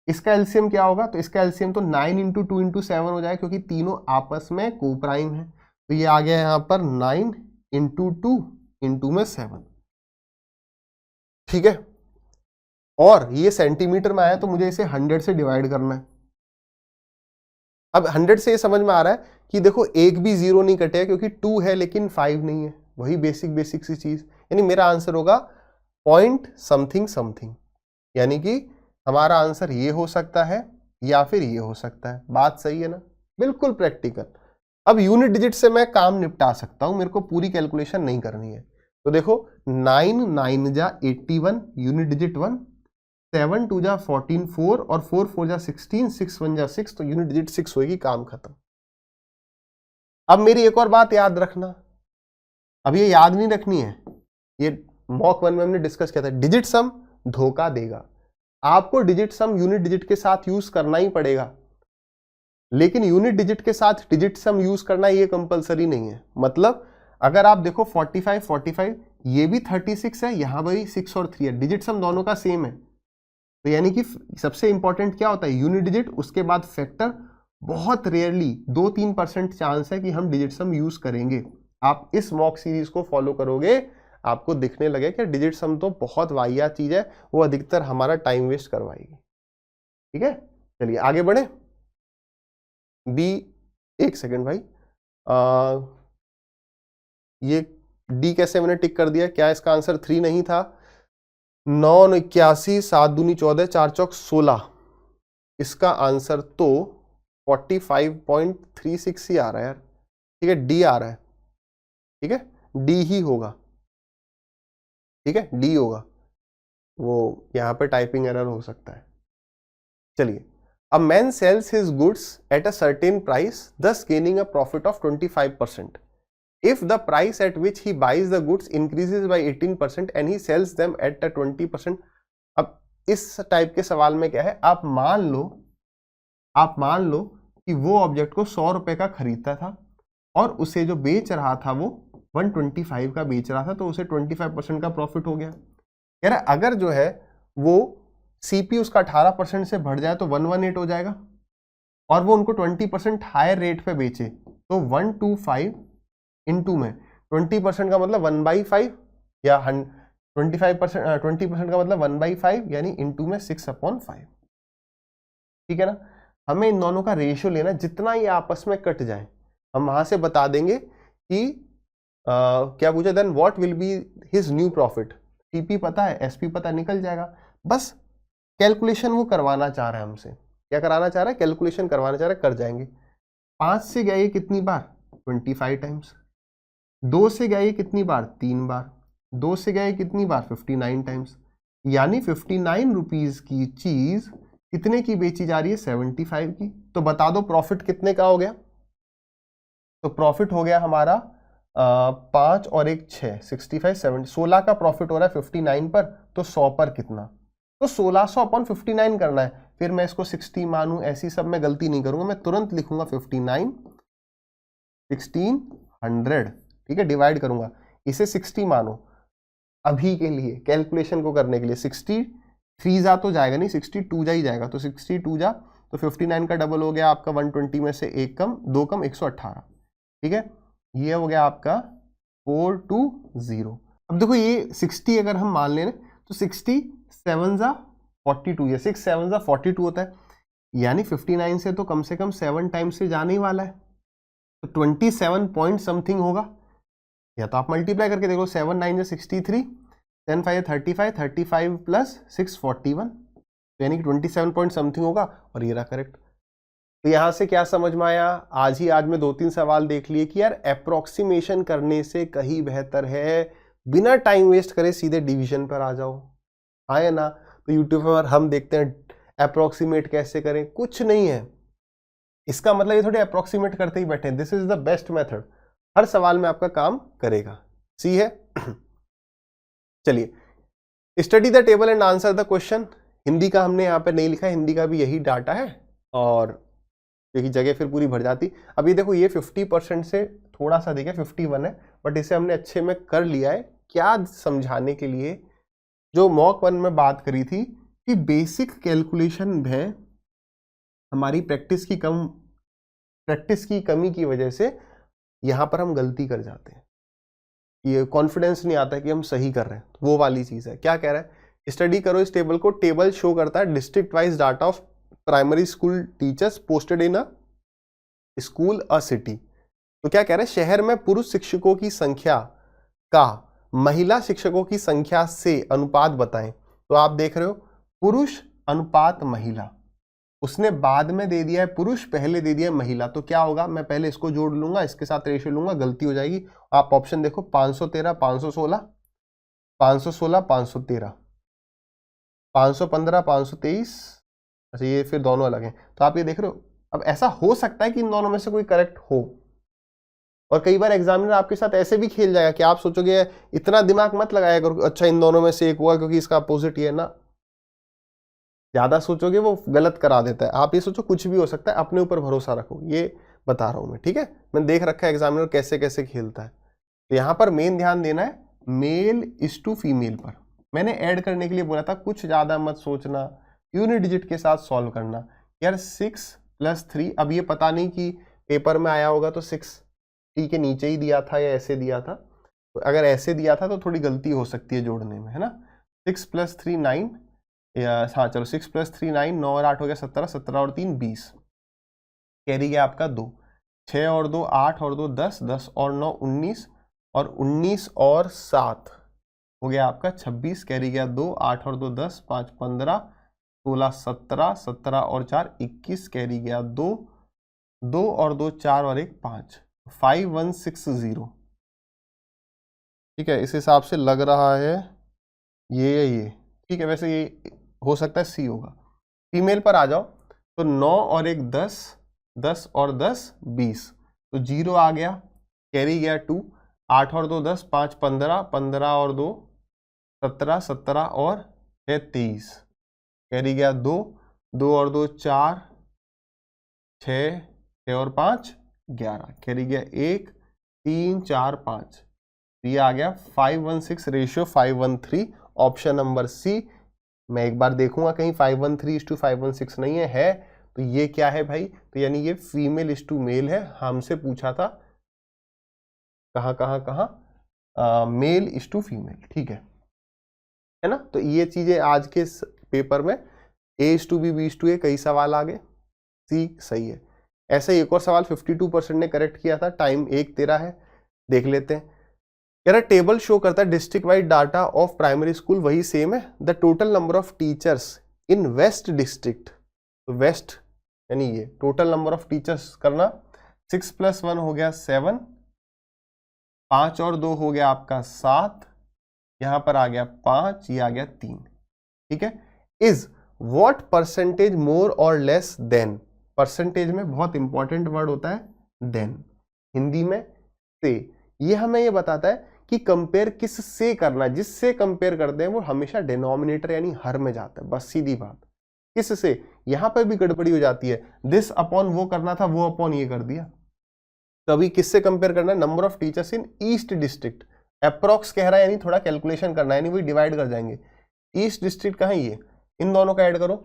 [SPEAKER 1] इसका एलसीएम क्या होगा, तो इसका एलसीएम तो 9 इंटू 2 इंटू 7 हो जाएगा, क्योंकि तीनों आपस में को प्राइम है, तो ये आ गया यहाँ पर 9 इंटू 2 इंटू में 7। ठीक है, और ये सेंटीमीटर में आया तो मुझे इसे 100 से डिवाइड करना है। अब 100 से ये समझ में आ रहा है कि देखो एक भी 0 नहीं कटेगा, क्योंकि 2 है लेकिन 5 नहीं है, वही बेसिक सी चीज, यानी मेरा आंसर होगा पॉइंट समथिंग समथिंग, यानी कि हमारा आंसर ये हो सकता है या फिर ये हो सकता है। बात सही है ना, बिल्कुल प्रैक्टिकल। अब यूनिट डिजिट से मैं काम निपटा सकता हूं, मेरे को पूरी कैलकुलेशन नहीं करनी है। तो देखो 9 9 जा 81 यूनिट डिजिट 1, 7 2 जा 14 4 और 4 4 जा 16, 6 1 जा 6, तो यूनिट डिजिट 6 होगी, काम खत्म। अब मेरी एक और बात याद रखना, अब ये याद नहीं रखनी है, ये मॉक 1 में हमने डिस्कस किया था, डिजिट सम धोखा देगा। आपको डिजिट सम यूनिट डिजिट के साथ यूज करना ही पड़ेगा, लेकिन यूनिट डिजिट के साथ डिजिट सम यूज करना ये कंपलसरी नहीं है। मतलब अगर आप देखो 45 45 ये भी 36 है, यहां पर 6 और 3 है, डिजिट सम दोनों का सेम है, तो यानी कि सबसे इंपॉर्टेंट क्या होता है, यूनिट डिजिट, उसके बाद फैक्टर। बहुत रेयरली 2-3% चांस है कि हम डिजिट सम यूज करेंगे। आप इस मॉक सीरीज को फॉलो करोगे, आपको दिखने लगे कि डिजिट सम तो बहुत वाहियात चीज है, वो अधिकतर हमारा टाइम वेस्ट करवाएगी। ठीक है, चलिए आगे बढ़े। बी, एक सेकंड भाई, ये डी कैसे मैंने टिक कर दिया, क्या इसका आंसर 3 नहीं था? 9 81 7 दूनी 14 4 चौक 16, इसका आंसर तो 45.36 ही आ रहा है यार। ठीक है, डी आ रहा है, ठीक है, डी ही होगा, ठीक है, डी होगा, वो यहां पे टाइपिंग एरर हो सकता है। चलिए, a man sells his goods at a certain price, thus gaining a profit of 25%. If the price at which he buys the goods increases by 18% and he sells them at a 20%, अब इस टाइप के सवाल में क्या है, आप मान लो आप मान लो कि वो ऑब्जेक्ट को 100 रुपए का खरीदता था और उसे जो बेच रहा था वो 125 का बेच रहा था, तो उसे 25% का प्रॉफिट हो गया। कह रहा है अगर जो है वो सीपी उसका 18% से बढ़ जाए तो 118 हो जाएगा, और वो उनको 20% हायर रेट पे बेचे तो 125 इंटू में 20% का मतलब 1/5 या 25% 20% का मतलब 1/5 यानी इंटू में 6/5। ठीक है ना। हमें इन दोनों का रेशियो लेना, जितना ये आपस में कट जाए हम वहां से बता देंगे कि क्या पूछा, then what will be his new profit. TP पता है, एसपी पता, निकल जाएगा। बस कैलकुलेशन वो करवाना चाह रहा है हमसे। क्या कराना चाह रहा है? कैलकुलेशन करवाना चाह रहा है, कर जाएंगे। 5 से गया ये कितनी बार? 25 टाइम्स। 2 से गया ये कितनी बार? 3 बार। 2 से गया ये कितनी बार? 59 टाइम्स। यानी 59 रुपीज की चीज कितने की बेची जा रही है? 75 की। तो बता दो प्रॉफिट कितने का हो गया? तो प्रॉफिट हो गया हमारा 5 और 1 6, 65 70, 16 का प्रॉफिट हो रहा है 59 पर। तो 100 पर कितना? तो 1600/59 करना है। फिर मैं इसको 60 मानूं, ऐसी सब मैं गलती नहीं करूंगा, मैं तुरंत लिखूंगा 59 1600। ठीक है, डिवाइड करूंगा, इसे 60 मानो अभी के लिए, कैलकुलेशन को करने के लिए। 60 3 जा तो जाएगा नहीं, 62 जा ही जाएगा। तो 62 जा तो 59 का डबल हो गया आपका 120 में से 1 कम 2 कम 118। ठीक है, ये हो गया आपका 420। अब देखो ये 60 अगर हम मान लें तो 60 7 जा 42, या 6 7 जा 42 होता है, यानी 59 से तो कम 7 टाइम्स से जाने ही वाला है। तो 27 पॉइंट समथिंग होगा, या तो आप मल्टीप्लाई करके देखो। 7 9 जा 63, 10 5 35, 35 प्लस 6 41, यानी कि 27 पॉइंट समथिंग होगा, और ये रहा करेक्ट। तो यहां से क्या समझ में आया? आज में 2-3 सवाल देख लिए कि यार अप्रोक्सीमेशन करने से कहीं बेहतर है बिना टाइम वेस्ट करे सीधे डिवीजन पर आ जाओ। हाँ या ना? तो यूट्यूब पर हम देखते हैं अप्रोक्सीमेट कैसे करें, कुछ नहीं है। इसका मतलब ये थोड़े अप्रोक्सीमेट करते ही बैठे। This is the best method, हर सवाल में आपका काम करेगा। सी है। चलिए, study the table and answer the question. Hindi का हमने यहाँ पे नहीं लिखा है, हिंदी का भी यही डाटा है, और यही जगह फिर पूरी भर जाती। अभी देखो ये 50% से थोड़ा सा देखा 51 है, बट इसे हमने अच्छे में कर लिया है। क्या समझाने के लिए, जो मॉक 1 में बात करी थी कि बेसिक कैलकुलेशन है हमारी प्रैक्टिस की कमी की वजह से यहां पर हम गलती कर जाते हैं, ये कॉन्फिडेंस नहीं आता है कि हम सही कर रहे हैं। तो वो वाली चीज है। क्या कह रहा है? स्टडी करो इस टेबल को। टेबल शो करता है district wise data of primary school teachers posted in a school a city. तो क्या कह रहे हैं? शहर में पुरुष शिक्षकों की संख्या का महिला शिक्षकों की संख्या से अनुपात बताएं। तो आप देख रहे हो पुरुष अनुपात महिला, उसने बाद में दे दिया है पुरुष, पहले दे दिया है महिला। तो क्या होगा? मैं पहले इसको जोड़ लूंगा, इसके साथ रेशियो लूंगा, गलती हो जाएगी। आप ऑप्शन देखो, 513 516 516 513 515 523। अच्छा ये फिर दोनों अलग हैं, तो आप ये देख रहे हो। अब ऐसा हो सकता है कि इन दोनों में से कोई करेक्ट हो, और कई बार एग्जामिनर आपके साथ ऐसे भी खेल जाएगा कि आप सोचोगे इतना दिमाग मत लगाया करो, अच्छा इन दोनों में से एक हुआ क्योंकि इसका अपोजिट ये है ना। ज्यादा सोचोगे वो गलत करा देता है। आप ये सोचो कुछ भी हो सकता है, अपने ऊपर भरोसा रखो, ये बता रहा हूं मैं। ठीक है, मैंने देख रखा है एग्जामिनर कैसे कैसे खेलता है। तो यहां पर मेन ध्यान देना है मेल इज टू फीमेल पर। मैंने ऐड करने के लिए बोला था, कुछ ज्यादा मत सोचना, यूनिट डिजिट के साथ सॉल्व करना। यार 6 + 3, अब ये पता नहीं कि पेपर में आया होगा तो 6 टी के नीचे ही दिया था या ऐसे दिया था। तो अगर ऐसे दिया था तो थोड़ी गलती हो सकती है जोड़ने में, है ना। 6 + 3 9, या हाँ चलो 6 + 3 9, 9 और 8 हो गया 17, 17 और 3 20, कैरी गया आपका 2, 6 और 2 8 और 2 10, 10 और 9 19, और 19 और 7 हो गया आपका 26, कैरी गया 2, 8 और 2 10, 5 15, 16 17, 17 और 4 21, कैरी गया 2, 2 और 2 4 और 1 5, 5160। ठीक है, इस हिसाब से लग रहा है ये ठीक है। वैसे ये हो सकता है सी होगा। फीमेल पर आ जाओ, तो 9 और 1 10, 10 और 10 20, तो 0 आ गया, कैरी गया 2, 8 और 2 10, 5 15, 15 और 2 17, 17 और 23, कैरी गया 2, 2 और 2 4, 6, 6 और 5 11, कैरी गया 1, 3, 4, 5, ये आ गया 5:1:6 रेशियो 5:1:3, ऑप्शन नंबर सी। मैं एक बार देखूंगा कहीं 5:1:3 नहीं है तो ये क्या है भाई, तो यानी ये फीमेल इज टू मेल है, हमसे पूछा था कहाँ मेल इज टू फीमेल, ठीक है ना। तो ये चीजें आज के पेपर में A is to B, B is to A कई सवाल आ गए, सी सही है। ऐसे एक और सवाल 52% ने करेक्ट किया था, टाइम 1:13 है, देख लेते हैं। कह रहा टेबल शो करता है district wide data of primary school, वही सेम है। The total number of teachers in waste district, तो वेस्ट यानी ये टोटल नंबर ऑफ टीचर्स करना, 6 + 1 हो गया 7, 5 और 2 हो गया आपका 7, यहां पर आ गया 5, ये आ गया 3, ठीक है। इज व्हाट परसेंटेज मोर और लेस देन, परसेंटेज में बहुत इंपॉर्टेंट वर्ड होता है देन, हिंदी में से, ये हमें ये बताता है कि कंपेयर किस से करना है, जिससे कंपेयर करते हैं वो हमेशा डिनोमिनेटर यानी हर में जाता है, बस सीधी बात। किस से, यहां पर भी गड़बड़ी हो जाती है, दिस अपॉन वो करना था, वो अपॉन ये कर दिया। तो अभी किससे कंपेयर करना है, number of teachers in east district, approx कह रहा है यानी थोड़ा कैलकुलेशन करना है, यानी वही डिवाइड कर जाएंगे। ईस्ट डिस्ट्रिक्ट कहाँ है ये, इन दोनों का ऐड करो,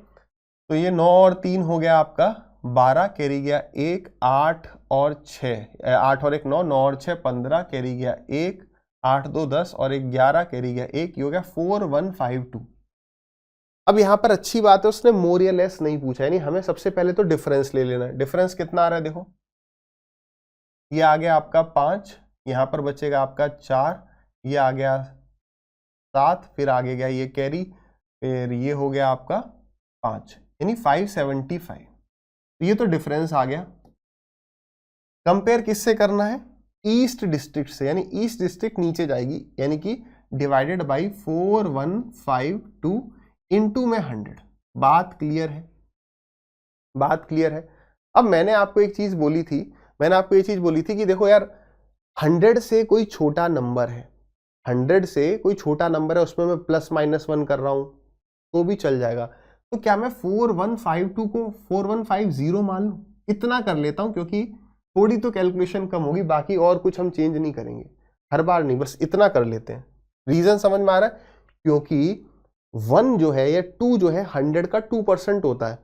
[SPEAKER 1] तो ये 9 और 3 हो गया आपका 12, कैरी गया 1, 8 और 6, 8 और 1 9, 9 और 6 15, कैरी गया 1, 8 2 10 और 1 11, कैरी गया 1, ये हो गया 4152। अब यहाँ पर अच्छी बात है उसने मोर या लेस नहीं पूछा, यानी हमें सबसे पहले तो डिफरेंस ले लेना है। डिफरेंस कितना आ रहा है देखो, ये आ गया आपका 5, यहाँ पर बचेगा आपका 4, ये आ गया 7, फिर आगे गया ये कैरी, फिर ये हो गया आपका 5, यानी 575। तो ये तो डिफरेंस आ गया। कंपेयर किससे करना है, ईस्ट डिस्ट्रिक्ट से, यानी ईस्ट डिस्ट्रिक्ट नीचे जाएगी, यानी कि डिवाइडेड बाई 4152 इनटू में 100। बात क्लियर है, बात क्लियर है। अब मैंने आपको एक चीज बोली थी, कि देखो यार 100 से कोई छोटा नंबर है, 100 से कोई छोटा नंबर है, उसमें मैं +-1 कर रहा हूं तो भी चल जाएगा। तो क्या मैं 4152 को 4150 मान लूं, इतना कर लेता हूं, क्योंकि थोड़ी तो कैलकुलेशन कम होगी, बाकी और कुछ हम चेंज नहीं करेंगे, हर बार नहीं, बस इतना कर लेते हैं। रीजन समझ में आ रहा है, क्योंकि 1 जो है या 2 जो है 100 का 2% होता है,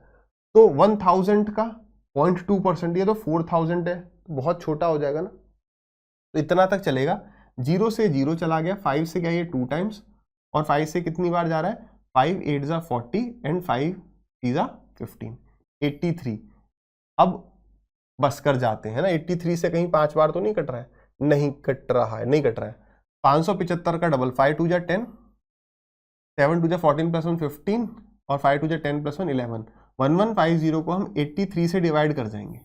[SPEAKER 1] तो 1000 का 0.2%, ये तो 4000 है, तो बहुत छोटा हो जाएगा ना, तो इतना तक चलेगा। 0 से 0 चला गया, 5 से क्या ये 2 टाइम्स, और 5 से कितनी बार जा रहा है, 5 8 ज़ा 40 एंड 5 3 ज़ा 15, 83। अब बस कर जाते हैं ना, 83 से कहीं 5 बार तो नहीं कट रहा है, नहीं कट रहा है। 575 का डबल, 5 2 ज़ा 10, 7 2 ज़ा 14 + 1 15, और 5 2 ज़ा 10 + 1 11। 1150 को हम 83 से डिवाइड कर जाएंगे,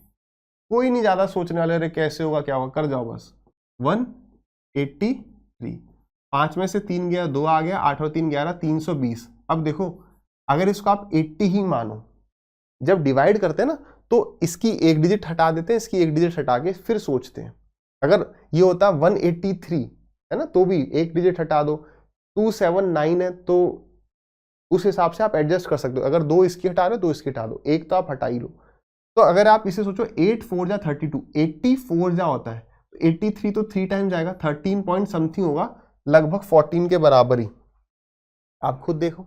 [SPEAKER 1] कोई नहीं ज्यादा सोचने वाले, अरे कैसे होगा क्या होगा, कर जाओ बस। 183, 5 में से 3 गया, 2 आ गया, 8 और 3 11, 320। अब देखो अगर इसको आप 80 ही मानो, जब डिवाइड करते हैं ना तो इसकी एक डिजिट हटा देते हैं, इसकी एक डिजिट हटा के फिर सोचते हैं। अगर ये होता 183 है ना, तो भी एक डिजिट हटा दो, 279 है, तो उस हिसाब से आप एडजस्ट कर सकते हो। अगर 2 इसकी हटा रहे हो तो इसकी हटा दो, एक तो आप हटा ही लो। तो अगर आप इसे सोचो 8 4 जा 32, 84 जा होता है, 83 तो 3 टाइम जाएगा, 13 पॉइंट समथिंग होगा, लगभग 14 के बराबर ही। आप खुद देखो,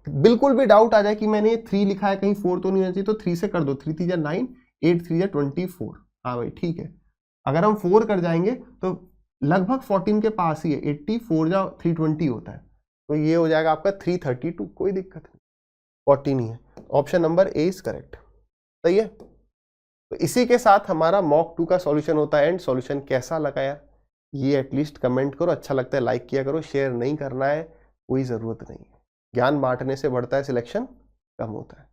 [SPEAKER 1] बिल्कुल भी डाउट आ जाए कि मैंने 3 लिखा है कहीं 4 तो नहीं होना चाहिए, तो 3 से कर दो, 3 3 जा 9, 8 3 जा 24। हाँ भाई ठीक है। अगर हम 4 कर जाएंगे तो लगभग 14 के पास ही है, 84 जा 320 होता है, तो ये हो जाएगा आपका 332, कोई दिक्कत नहीं, 14 ही है। Option number A is correct, सही है। तो इसी के साथ हमारा मॉक 2 का सॉल्यूशन होता है एंड। सॉल्यूशन कैसा लगा यार, ये एटलीस्ट कमेंट करो, अच्छा लगता है लाइक किया करो, शेयर नहीं करना है कोई ज़रूरत नहीं है। ज्ञान बांटने से बढ़ता है सिलेक्शन कम होता है।